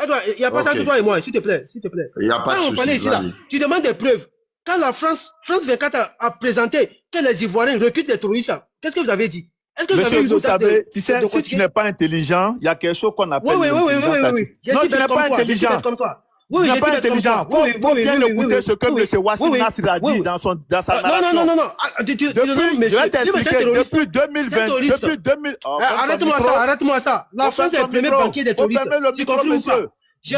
Edouard, il n'y a pas ça entre toi et moi, s'il te plaît. Il n'y a pas de souci. Tu demandes des preuves. Quand la France 24 a présenté que les Ivoiriens recrutent les terroristes, qu'est-ce que vous avez dit? Est-ce que vous avez eu l'audace de tu sais, si tu n'es pas intelligent, il y a quelque chose qu'on appelle Oui. Non, tu n'es pas intelligent. Tu n'es pas intelligent. Il faut bien écouter ce que M. Wassim Nasser a dit dans sa narration. Non. Je vais t'expliquer. Depuis 2020, depuis 2000... Arrête-moi ça. La France est le premier banquier des terroristes. Tu confirmes pas?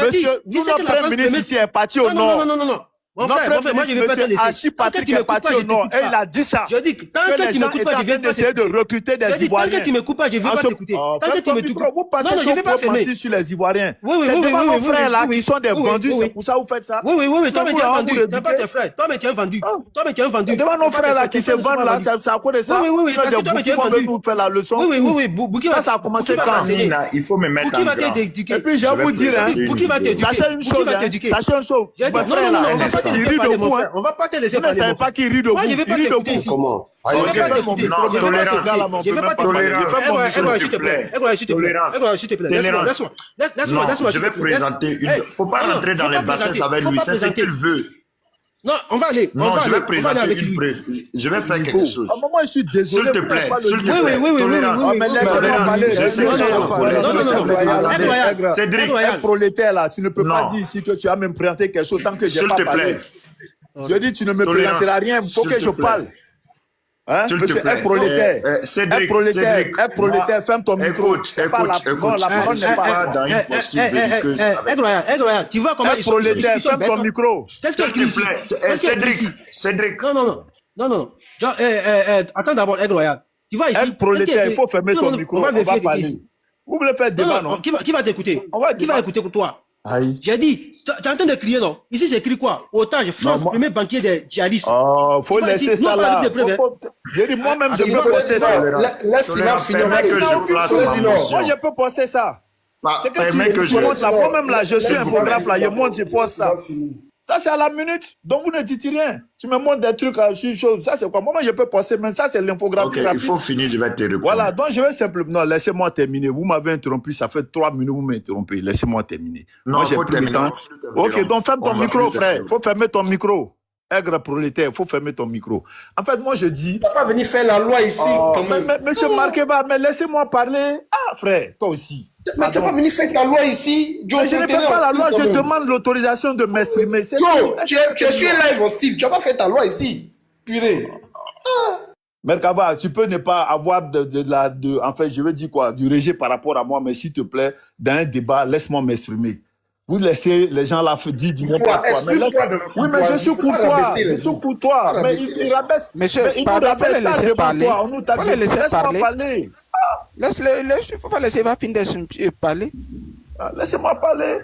Monsieur, notre premier ministre ici est parti au nord. Non. Mon frère, moi je ne vais pas te laisser. Archie Patrick est parti au nord et il a dit ça. Je dis que tant que tu ne m'écoutes pas, je vais pas essayer de recruter des Ivoiriens. Tant que tu ne m'écoutes pas, je ne vais pas t'écouter. Tant que tu m'écoutes pas. Non, je ne vais pas mentir sur les Ivoiriens. C'est devant nos frères là qui sont des vendus, c'est pour ça que vous faites ça. Oui, toi mais tu es vendu. Tu n'es pas tes frères. Toi mais tu es vendu. Devant nos frères là qui se vendent là, c'est à cause de ça. Oui, parce que toi mais tu es vendu. Nous faire la leçon. Oui. Ça a commencé quand? Il faut me mettre en grand. Et puis je vais vous dire, sachez une chose. Il rit de vous. On va pas te laisser parler. Vous ne savez pas qui rit de vous. Il rit de vous. Comment? Je vais pas t'écouter. Je vais pas Laisse-moi. Je vais présenter une. Il ne faut pas rentrer dans les bassesses avec lui. C'est ce qu'il veut. Non, on va aller. Non, je vais présenter une preuve. Je vais faire quelque chose. À un moment, je suis désolé. S'il te plaît. Oui. Mais laissez-moi parler. Cédric, un prolétaire là, tu ne peux pas dire ici que tu as même présenté quelque chose tant que je n'ai pas parlé. Je dis, tu ne me présenteras rien, il faut que je parle. Hein? Monsieur, un prolétaire, un prolétaire, ferme ton micro. Écoute, la parole n'est pas dans une posture belliqueuse. Tu vois comment un prolétaire, ferme ton micro. Qu'est-ce qu'il y a ici? Cédric. Non. Attends d'abord, Royal. Tu vois ici. Un prolétaire, il faut fermer ton micro, on va parler. Vous voulez faire débat, non? Qui va t'écouter? Qui va écouter pour toi? J'ai dit, tu es en train de crier, non? Ici, c'est écrit quoi? Otage, France, premier banquier des djihadistes. Oh, faut laisser ça là. J'ai dit, moi-même, je peux poster ça. Laisse-moi finir. Moi, je peux poster ça. C'est que tu montres là. Moi-même, là, je suis infographe là. Je montre, je poste ça. Ça, c'est à la minute. Donc, vous ne dites rien. Tu me montres des trucs sur choses. Ça, c'est quoi? Moi, je peux poster, mais ça, c'est l'infographie. Ok, il faut finir, je vais te répondre. Voilà, donc je vais simplement... Non, laissez-moi terminer. Vous m'avez interrompu, ça fait 3 minutes, vous m'interrompez. Laissez-moi terminer. Non, moi, j'ai plus le temps. Ok, donc ferme ton micro, frère. Il faut fermer ton micro. Aigre prolétaire, il faut fermer ton micro. En fait, moi, je dis... Tu n'as pas venu faire la loi ici, quand même. Monsieur Marqueba, mais laissez-moi parler. Ah, frère, toi aussi. Mais tu n'as pas venu faire ta loi ici. Je ne fais pas la loi, je demande l'autorisation de m'exprimer. Tu es sur live en style, tu n'as pas fait ta loi ici. Purée. Merkava, tu peux ne pas avoir en fait, je veux dire quoi, du rejet par rapport à moi, mais s'il te plaît, dans un débat, laisse-moi m'exprimer. Vous laissez les gens là dire du n'importe quoi. Oui, mais je suis pour toi. Je suis pour toi. Mais il rabaisse. Monsieur, pardon, il faut les laisser parler. Il faut les laisser parler. Il faut laisser, il va finir de parler. Laissez-moi parler.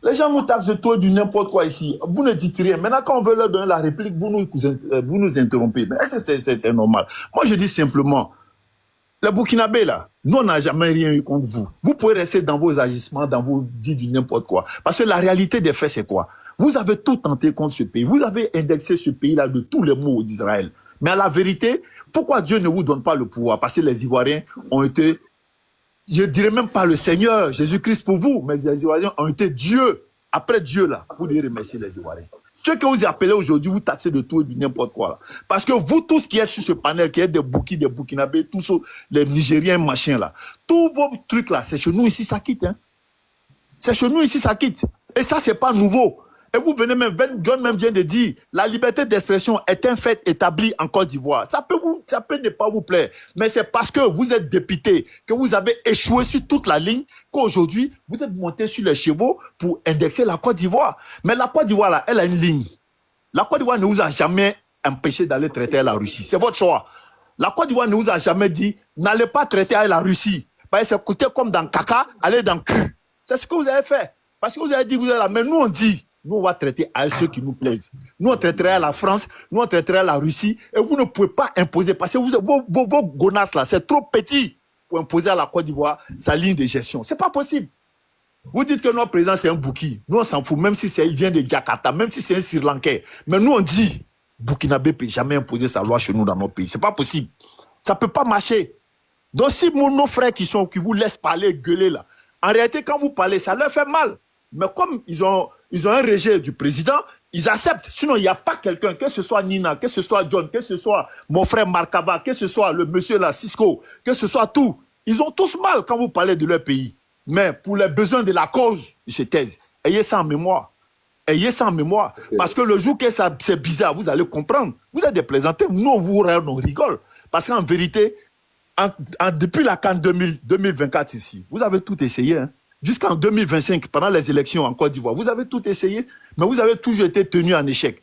Les gens nous taxent de tout et du n'importe quoi ici. Vous ne dites rien. Maintenant, quand on veut leur donner la réplique, vous nous interrompez. Mais c'est normal. Moi, je dis simplement, le Burkinabé, là, nous, on n'a jamais rien eu contre vous. Vous pouvez rester dans vos agissements, dans vos dire du n'importe quoi. Parce que la réalité des faits, c'est quoi? Vous avez tout tenté contre ce pays. Vous avez indexé ce pays-là de tous les maux d'Israël. Mais à la vérité, pourquoi Dieu ne vous donne pas le pouvoir? Parce que les Ivoiriens ont été, je ne dirais même pas le Seigneur, Jésus-Christ pour vous, mais les Ivoiriens ont été Dieu. Après Dieu, là, vous devez remercier les Ivoiriens. Ceux que vous appelez aujourd'hui, vous taxez de tout et de n'importe quoi. Là. Parce que vous, tous qui êtes sur ce panel, qui êtes des Bouki, des Burkinabés, tous les Nigériens, machin là, tous vos trucs là, c'est chez nous ici, ça quitte. Hein. C'est chez nous ici, ça quitte. Et ça, c'est pas nouveau. Et vous venez même, John même vient de dire, la liberté d'expression est un fait établi en Côte d'Ivoire. Ça peut ne pas vous plaire, mais c'est parce que vous êtes député, que vous avez échoué sur toute la ligne, qu'aujourd'hui, vous êtes monté sur les chevaux pour indexer la Côte d'Ivoire. Mais la Côte d'Ivoire, là, elle a une ligne. La Côte d'Ivoire ne vous a jamais empêché d'aller traiter à la Russie. C'est votre choix. La Côte d'Ivoire ne vous a jamais dit, n'allez pas traiter à la Russie. Parce que c'est coûté comme dans caca, allez dans cul. C'est ce que vous avez fait. Parce que vous avez dit, vous êtes là, mais nous on dit, nous, on va traiter à ceux qui nous plaisent. Nous, on traiterait à la France, nous, on traiterait à la Russie. Et vous ne pouvez pas imposer, parce que vos gonasses, là, c'est trop petit pour imposer à la Côte d'Ivoire sa ligne de gestion. Ce n'est pas possible. Vous dites que notre président, c'est un Bouki. Nous, on s'en fout, même si il vient de Jakarta, même si c'est un Sri Lankais. Mais nous, on dit, Burkinabé ne peut jamais imposer sa loi chez nous dans notre pays. Ce n'est pas possible. Ça ne peut pas marcher. Donc, si nos frères qui vous laissent parler, gueuler, là, en réalité, quand vous parlez, ça leur fait mal. Mais comme ils ont un rejet du président, ils acceptent. Sinon, il n'y a pas quelqu'un, que ce soit Nina, que ce soit John, que ce soit mon frère Markaba, que ce soit le monsieur là, Cisco, que ce soit tout. Ils ont tous mal quand vous parlez de leur pays. Mais pour les besoins de la cause, ils se taisent. Ayez ça en mémoire. Ayez ça en mémoire. Parce que le jour que c'est bizarre, vous allez comprendre. Vous êtes des plaisantins. Nous, on vous regarde, on rigole. Parce qu'en vérité, depuis la CAN 2024 ici, vous avez tout essayé, hein. Jusqu'en 2025, pendant les élections en Côte d'Ivoire, vous avez tout essayé, mais vous avez toujours été tenu en échec.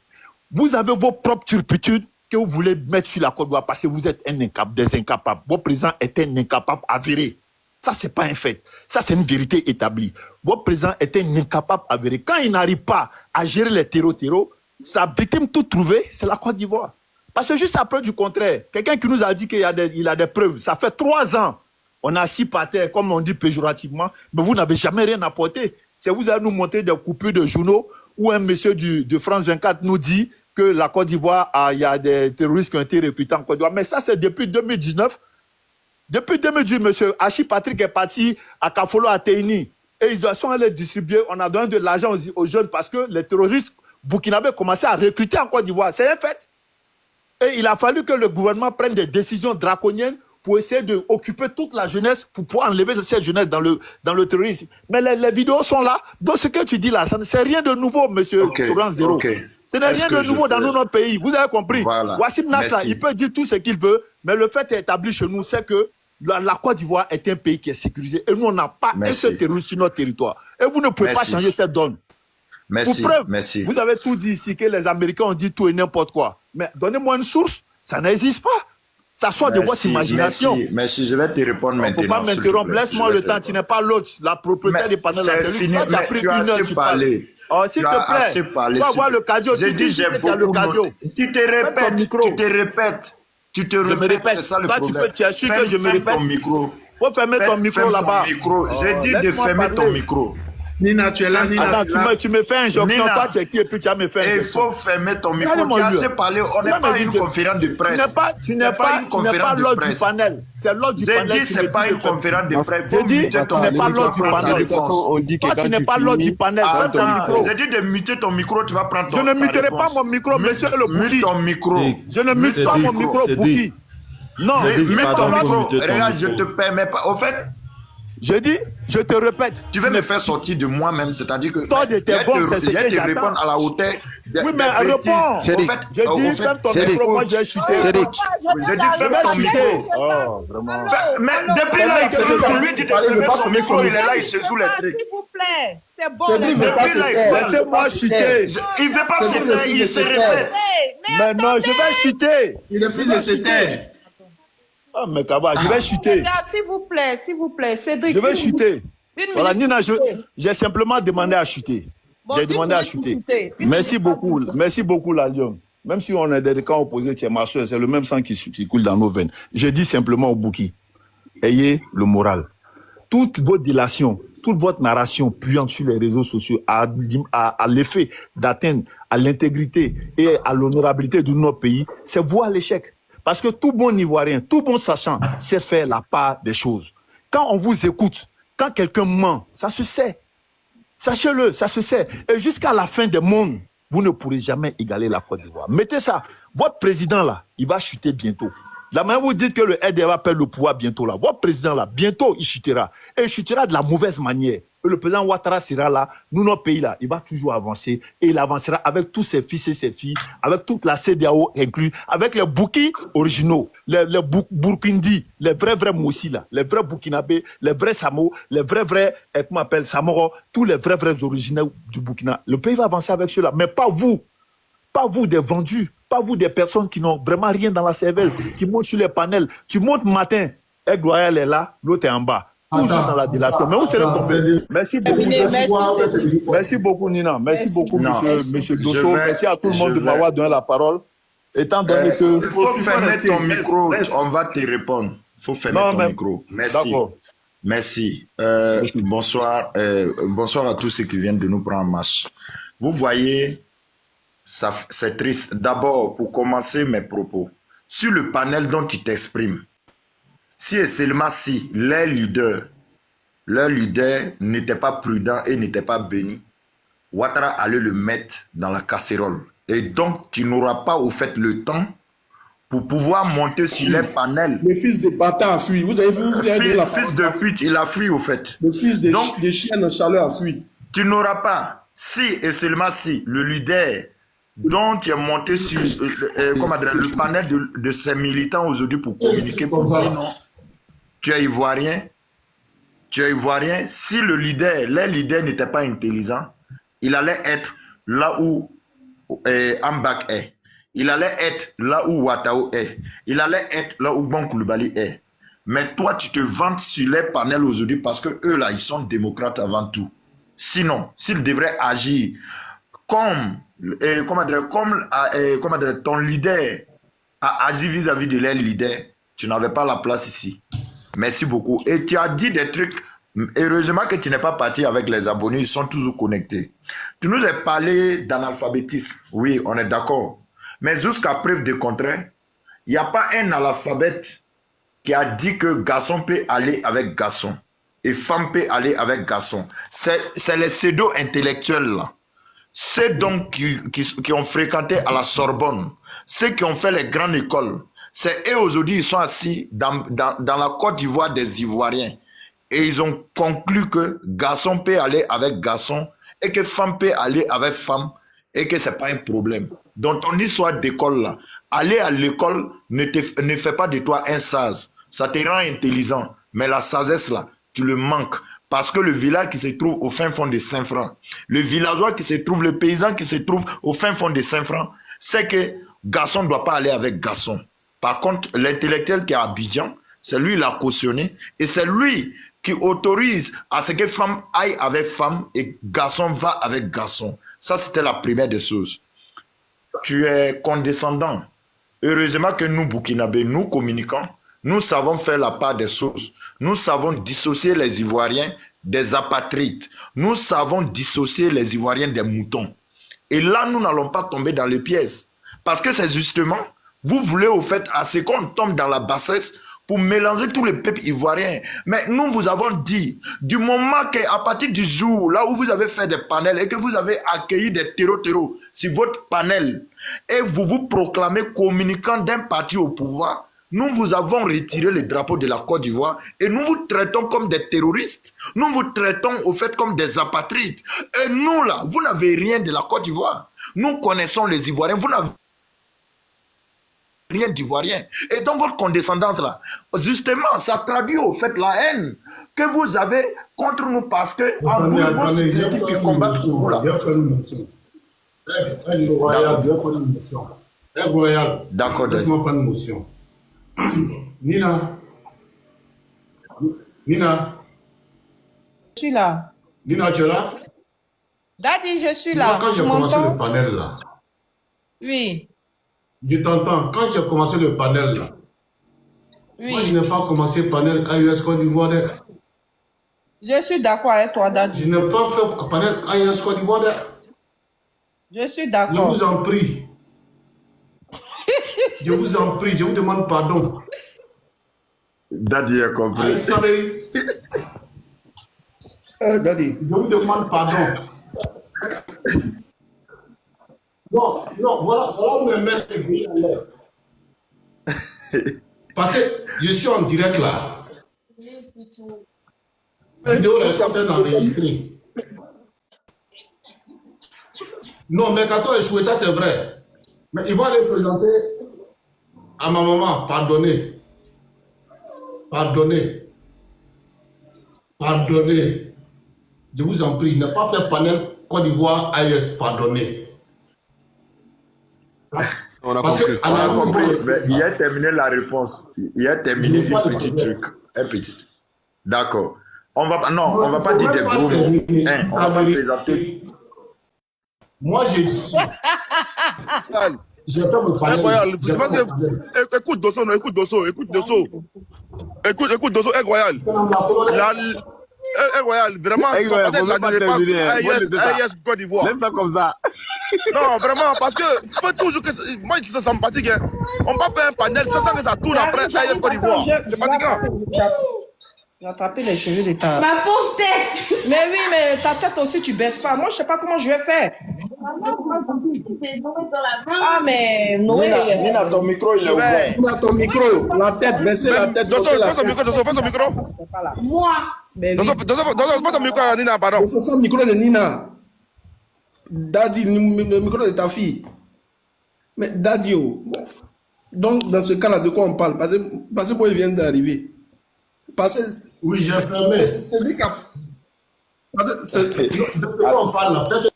Vous avez vos propres turpitudes que vous voulez mettre sur la Côte d'Ivoire parce que vous êtes des incapables. Votre président est un incapable avéré. Ça, ce n'est pas un fait. Ça, c'est une vérité établie. Votre président est un incapable avéré. Quand il n'arrive pas à gérer les terreaux, sa victime toute trouvée, c'est la Côte d'Ivoire. Parce que juste après du contraire, quelqu'un qui nous a dit qu'il a des preuves, ça fait 3 ans. On a assis par terre, comme on dit péjorativement, mais vous n'avez jamais rien apporté. C'est vous allez nous montrer des coupures de journaux où un monsieur de France 24 nous dit que la Côte d'Ivoire, il y a des terroristes qui ont été recrutés en Côte d'Ivoire. Mais ça, c'est depuis 2019. Depuis 2018, monsieur Hachi Patrick est parti à Kafolo, à Teini. Et ils sont allés distribuer, on a donné de l'argent aux jeunes parce que les terroristes burkinabés commençaient à recruter en Côte d'Ivoire. C'est un fait. Et il a fallu que le gouvernement prenne des décisions draconiennes pour essayer d'occuper toute la jeunesse, pour pouvoir enlever cette jeunesse dans le terrorisme. Mais les vidéos sont là. Donc ce que tu dis là, c'est rien de nouveau, monsieur Touran Zéro. Ce n'est rien de nouveau dans notre pays. Vous avez compris. Voilà. Wassim Nasra, il peut dire tout ce qu'il veut, mais le fait est établi chez nous, c'est que la Côte d'Ivoire est un pays qui est sécurisé. Et nous, on n'a pas un seul terroriste sur notre territoire. Et vous ne pouvez pas changer cette donne. Merci. Pour preuve, vous avez tout dit ici, que les Américains ont dit tout et n'importe quoi. Mais donnez-moi une source, ça n'existe pas. Ça sort de votre imagination. Merci, je vais te répondre maintenant. Il ne faut pas m'interrompre. Laisse-moi le temps. Tu n'es pas l'autre. La propriétaire des panels. C'est fini, mais tu as assez parlé. Oh, s'il te plaît, tu vas voir le cardio. J'ai dit, j'ai beaucoup noté. Tu te répètes. Je me répète, c'est ça le problème. Tu as su que je me répète. Ton micro. Faut fermer ton micro là-bas. J'ai dit de fermer ton micro. Nina, tu es là, Nina. Attends, tu me fais injonction, toi tu es qui et puis tu as me fait injonction. Il faut fermer ton micro, tu as assez parlé, on n'est pas une conférence de presse. Tu n'es pas l'ordre du panel. C'est l'ordre du panel. J'ai dit, ce n'est pas une conférence de presse. J'ai dit, tu n'es pas l'ordre du panel. Toi, tu n'es pas l'ordre du panel. J'ai dit de muter ton micro, tu vas prendre ton micro. Je ne muterai pas mon micro, monsieur le Bouki. Mute ton micro. Je ne mute pas mon micro, Bouki. Non, mute ton micro. Regarde, je ne te permets pas. Au fait, je dis, je te répète. Tu veux me faire sortir de moi-même, c'est-à-dire que toi de tes bons, c'est ce que j'attends. Répondre à la hauteur. Oui, mais réponds. J'ai dit, ferme ton micro, moi j'ai chuté. J'ai dit, ferme ton micro. Oh, vraiment. Mais depuis là, il se micro, il est là, il se joue les trucs. S'il vous plaît, c'est bon. Laissez-moi chuter. Il ne veut pas se taire, il se répète. Mais non, je vais chuter. Il refuse de se taire. Ah, mais Kaba, je vais chuter. Regarde, s'il vous plaît, Cédric. Je vais chuter. Voilà, Nina, j'ai simplement demandé à chuter. J'ai demandé à chuter. Merci beaucoup, la Lyon. Même si on est des camps opposés, tu es ma soeur, c'est le même sang qui coule dans nos veines. Je dis simplement au Bouki, ayez le moral. Toutes vos dilations, toute votre narration puante sur les réseaux sociaux a l'effet d'atteindre à l'intégrité et à l'honorabilité de notre pays, c'est vous à l'échec. Parce que tout bon Ivoirien, tout bon sachant, sait faire la part des choses. Quand on vous écoute, quand quelqu'un ment, ça se sait. Sachez-le, ça se sait. Et jusqu'à la fin des mondes, vous ne pourrez jamais égaler la Côte d'Ivoire. Mettez ça. Votre président, là, il va chuter bientôt. La manière vous dites que le RDR va perdre le pouvoir bientôt, là. Votre président, là, bientôt, il chutera. Et il chutera de la mauvaise manière. Et le président Ouattara sera là. Nous, notre pays, là, il va toujours avancer. Et il avancera avec tous ses fils et ses filles, avec toute la CEDEAO inclus, avec les Bouki originaux, les Burkindi, les vrais Moussi, là, les vrais Burkinabés, les vrais Samo, les vrais, comment on appelle, Samoro, tous les vrais originaux du Burkina. Le pays va avancer avec ceux-là, mais pas vous. Pas vous des vendus, pas vous des personnes qui n'ont vraiment rien dans la cervelle, qui montent sur les panels. Tu montes matin, Aigle Royal est là, l'autre est en bas. Toujours dans la délation. Mais où serez tombé? Merci beaucoup. Merci beaucoup, Nina. Merci beaucoup, monsieur Dosso. Merci à tout le monde de m'avoir donné la parole. Étant donné que... Il faut fermer ton micro, on va te répondre. Il faut fermer ton micro. Merci. Merci. Bonsoir. Bonsoir à tous ceux qui viennent de nous prendre en marche. Vous voyez, c'est triste. D'abord, pour commencer mes propos, sur le panel dont tu t'exprimes, si et seulement si les leaders n'étaient pas prudents et n'étaient pas bénis, Ouattara allait le mettre dans la casserole. Et donc, tu n'auras pas au fait le temps pour pouvoir monter sur les panels. Le fils de bâtard a fui. Vous avez vu le fils de pute, il a fui au fait. Le fils de chien de chaleur a fui. Tu n'auras pas, si et seulement si, le leader dont tu es monté sur le panel de ces militants aujourd'hui pour communiquer, pour dire non, tu es ivoirien, si les leaders n'étaient pas intelligents, il allait être là où Ambak est, il allait être là où Ouattao est, il allait être là où Bon Coulibaly est. Mais toi, tu te vantes sur les panels aujourd'hui parce que eux là, ils sont démocrates avant tout. Sinon, s'ils devraient agir comme ton leader a agi vis-à-vis de leur leader, tu n'avais pas la place ici. Merci beaucoup. Et tu as dit des trucs, heureusement que tu n'es pas parti avec les abonnés, ils sont toujours connectés. Tu nous as parlé d'analphabétisme, oui, on est d'accord. Mais jusqu'à preuve de contraire, il n'y a pas un analphabète qui a dit que garçon peut aller avec garçon et femme peut aller avec garçon. C'est les pseudo-intellectuels là. Ceux donc qui ont fréquenté à la Sorbonne, ceux qui ont fait les grandes écoles, c'est eux aujourd'hui, ils sont assis dans la Côte d'Ivoire des Ivoiriens. Et ils ont conclu que garçon peut aller avec garçon et que femme peut aller avec femme et que ce n'est pas un problème. Donc ton histoire d'école là, aller à l'école ne fait pas de toi un sage. Ça te rend intelligent. Mais la sagesse là, tu le manques. Parce que le village qui se trouve au fin fond de Saint-Franc, le villageois qui se trouve, le paysan qui se trouve au fin fond de Saint-Franc, c'est que garçon ne doit pas aller avec garçon. Par contre, l'intellectuel qui est à Abidjan, c'est lui qui l'a cautionné et c'est lui qui autorise à ce que femme aille avec femme et garçon va avec garçon. Ça, c'était la première des choses. Tu es condescendant. Heureusement que nous, Burkinabés, nous communiquons, nous savons faire la part des choses. Nous savons dissocier les Ivoiriens des apatrides. Nous savons dissocier les Ivoiriens des moutons. Et là, nous n'allons pas tomber dans les pièges. Parce que c'est justement, vous voulez au fait, à ce qu'on tombe dans la bassesse pour mélanger tous les peuples ivoiriens. Mais nous vous avons dit, du moment qu'à partir du jour, là où vous avez fait des panels et que vous avez accueilli des terreaux sur votre panel, et vous vous proclamez communicant d'un parti au pouvoir, nous vous avons retiré le drapeau de la Côte d'Ivoire et nous vous traitons comme des terroristes. Nous vous traitons au fait comme des apatrides. Et nous là, vous n'avez rien de la Côte d'Ivoire. Nous connaissons les Ivoiriens, vous n'avez rien d'Ivoirien. Et donc votre condescendance là, justement, ça traduit au fait la haine que vous avez contre nous parce que en plus vos supplétifs qui combattent pour vous là. D'accord. Laisse-moi prendre une motion. Nina. Je suis là. Nina, tu es là? Daddy, je suis là. Moi, quand j'ai commencé le panel là. Oui. Je t'entends. Quand j'ai commencé le panel là. Oui. Moi, je n'ai pas commencé le panel AUS Côte d'Ivoire. Je suis d'accord avec toi, Daddy. Je n'ai pas fait panel quand il y a un Côte d'Ivoire. Je suis Je d'accord. vous en prie. Je vous en prie, je vous demande pardon. Daddy a compris. Allez, savez. Daddy. Je vous demande pardon. Non, non, voilà mes mains aiguilles en l'air. Parce que je suis en direct là. La vidéo est en train d'enregistrer. Non, mais quand on a échoué, ça c'est vrai. Mais ils vont aller présenter à ma maman, pardonnez. Pardonnez. Pardonnez. Je vous en prie, je n'ai pas fait panel Côte d'Ivoire AES, pardonnez. On a Parce compris. que, à la longue, Mais il a terminé la réponse. Il a terminé Je n'ai pas un de petit problème. truc. Un petit. D'accord. On va pas dire des gros mots. Hein, on va pas présenter. Moi, j'ai dit. J'ai fait mon panel. Incroyable. J'ai fait mon panel. Écoute Dosso, non, écoute Dosso. Écoute Dosso, incroyable. Incroyable, vraiment. AES Côte d'Ivoire. Laisse ça comme ça. Non, vraiment, parce que faut toujours que. Moi, ça me fatigue. Hein. On va faire un panel sans que ça tourne après AES Côte d'Ivoire. C'est fatigant. J'ai attrapé les cheveux de ta... Ma pauvre tête. Mais oui, mais ta tête aussi, tu baisses pas. Moi, je sais pas comment je vais faire. Ah, mais Noé... Nina, ton micro, il est ouvert. Nina, ton micro, la tête, baissez la tête. Dosso, fais ton micro, Dosso, fais ton micro. Moi. Dosso, fais ton micro, Nina, pardon. C'est le micro de Nina. Daddy, le micro de ta fille. Mais Daddy, oh. Donc, dans ce cas-là, de quoi on parle? Parce que moi, il vient d'arriver. Parce que... Oui, j'ai fermé. Cédric a... On parle là, peut-être.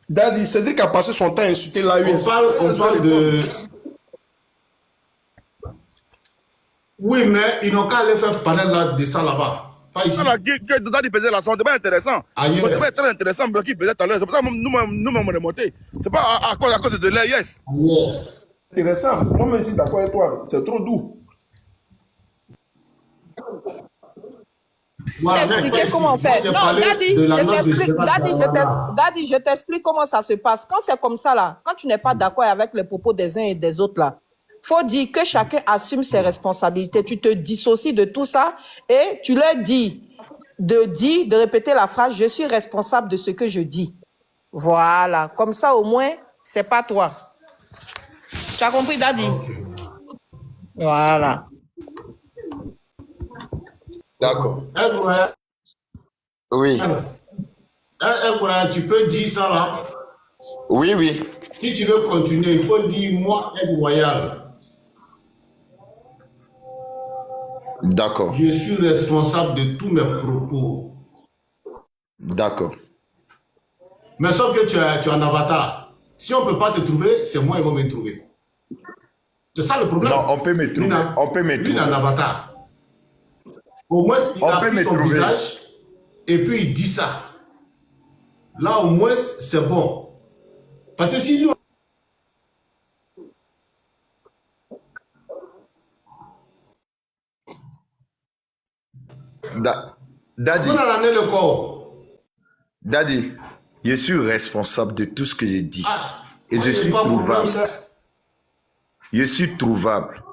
Daddy, Cédric a passé son temps à insulter l'AUS. On parle de... Oui, mais ils n'ont qu'à aller faire panel là, de ça là-bas. Pas ici. Daddy faisait la son débat intéressant. Ailleurs. Son débat est très intéressant, mais qui faisait tout à l'heure. C'est pour ça que nous-mêmes, on est montés. C'est pas à cause de l'AIS. Intéressant. Moi-même, si d'accord avec toi, c'est trop doux. T'expliquer comment faire. Non, Daddy, je t'explique comment ça se passe. Quand c'est comme ça, là, quand tu n'es pas d'accord avec les propos des uns et des autres, là, faut dire que chacun assume ses responsabilités. Tu te dissocies de tout ça et tu leur dis de répéter la phrase « Je suis responsable de ce que je dis ». Voilà. Comme ça, au moins, c'est pas toi. Tu as compris, Daddy? Voilà. D'accord. Oui. Tu peux dire ça là. Oui, oui. Si tu veux continuer, il faut dire moi, Aide Royal. D'accord. Je suis responsable de tous mes propos. D'accord. Mais sauf que tu es un avatar. Si on ne peut pas te trouver, c'est moi, ils vont me trouver. C'est ça le problème. Non, on peut me trouver. On peut me trouver. Lui, il est un avatar. Au moins, il a pris son visage et puis il dit ça. Là, au moins, c'est bon. Parce que si nous... Daddy. On a l'année le corps. Daddy, je suis responsable de tout ce que j'ai dit. Et je suis pas trouvable. problème. Je suis trouvable.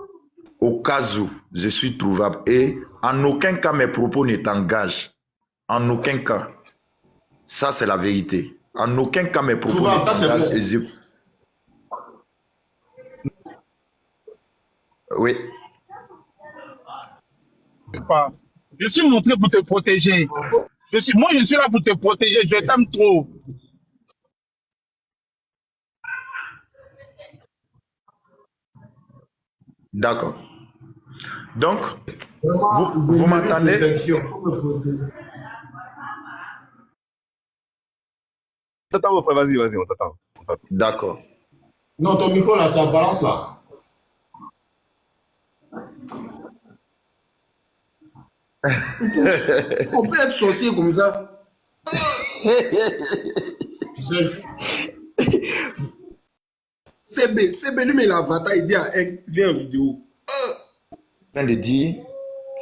Au cas où, je suis trouvable. Et en aucun cas, mes propos ne t'engagent. En aucun cas. Ça, c'est la vérité. En aucun cas, mes propos ne t'engagent. Et je... Oui. Je suis montré pour te protéger. Moi, je suis là pour te protéger. Je t'aime trop. D'accord. Donc, vous m'entendez? T'attends, mon frère, vas-y, on t'attend. D'accord. Non, ton micro là, ça balance là. On peut être sorcier comme ça. CB, lui, mais l'avatar, il dit à Egg, viens en vidéo. Je viens de dire,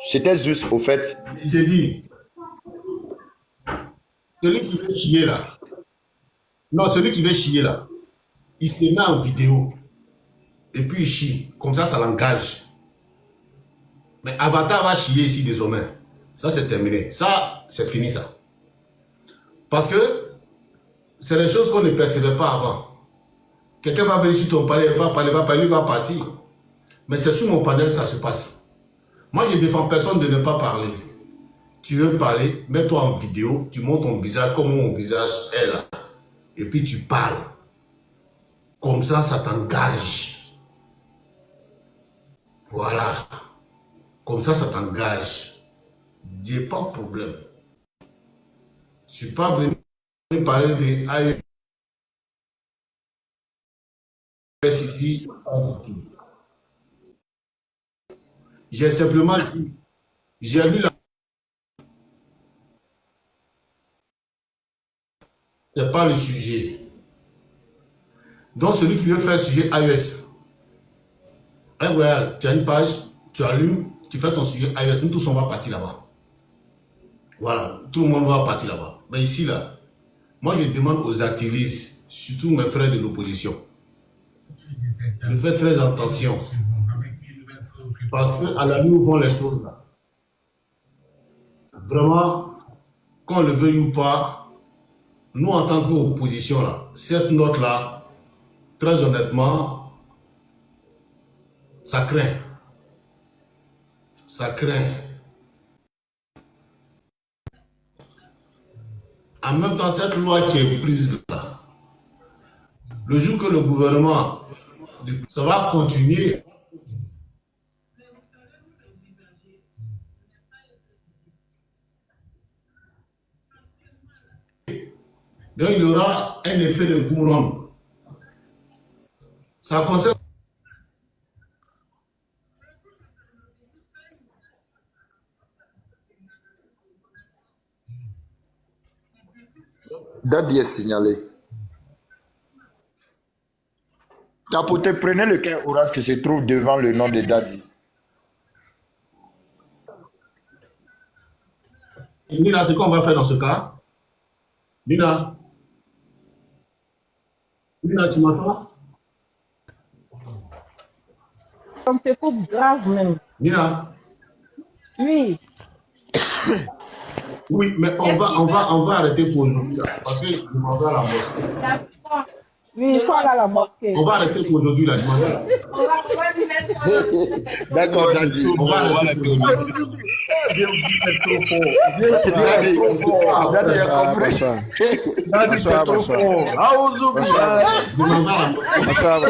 c'était juste au fait. J'ai dit. Celui qui veut chier là. Non, celui qui veut chier là. Il se met en vidéo. Et puis il chie. Comme ça l'engage. Mais Avatar va chier ici désormais. Ça, c'est terminé. Ça, c'est fini ça. Parce que c'est des choses qu'on ne percevait pas avant. Quelqu'un va venir sur ton panel, il va parler, il va partir. Mais c'est sur mon panel ça se passe. Moi, je ne défends personne de ne pas parler. Tu veux parler, mets-toi en vidéo, tu montres ton visage, comment mon visage est là. Et puis tu parles. Comme ça t'engage. Voilà. Comme ça t'engage. Il n'y a pas de problème. Je ne suis pas venu parler de ici. J'ai simplement dit, j'ai vu la... C'est pas le sujet. Donc celui qui veut faire sujet iOS, regarde, tu as une page, tu allumes, tu fais ton sujet iOS, nous tous on va partir là-bas. Voilà, tout le monde va partir là-bas. Mais ici là, moi je demande aux activistes, surtout mes frères de l'opposition, de faire très attention. Parce qu'à la nuit où vont les choses là, vraiment, qu'on le veuille ou pas, nous en tant qu'opposition là, cette note là, très honnêtement, ça craint. Ça craint. En même temps, cette loi qui est prise là, le jour que le gouvernement, ça va continuer. Donc il y aura un effet de boomerang. Ça concerne Dadi est signalé. Tapote, prenez le quai orange qui se trouve devant le nom de Dadi. Nina, c'est quoi on va faire dans ce cas? Nina, tu m'entends? Comme c'est trop grave même. Nina. Oui. Oui, mais on va arrêter pour aujourd'hui là, parce que je m'en vais à la mosquée. Oui, il faut aller à la mosquée. On va arrêter pour aujourd'hui là, je m'en vais. D'accord, Dadi. On va arrêter aujourd'hui. Bonsoir.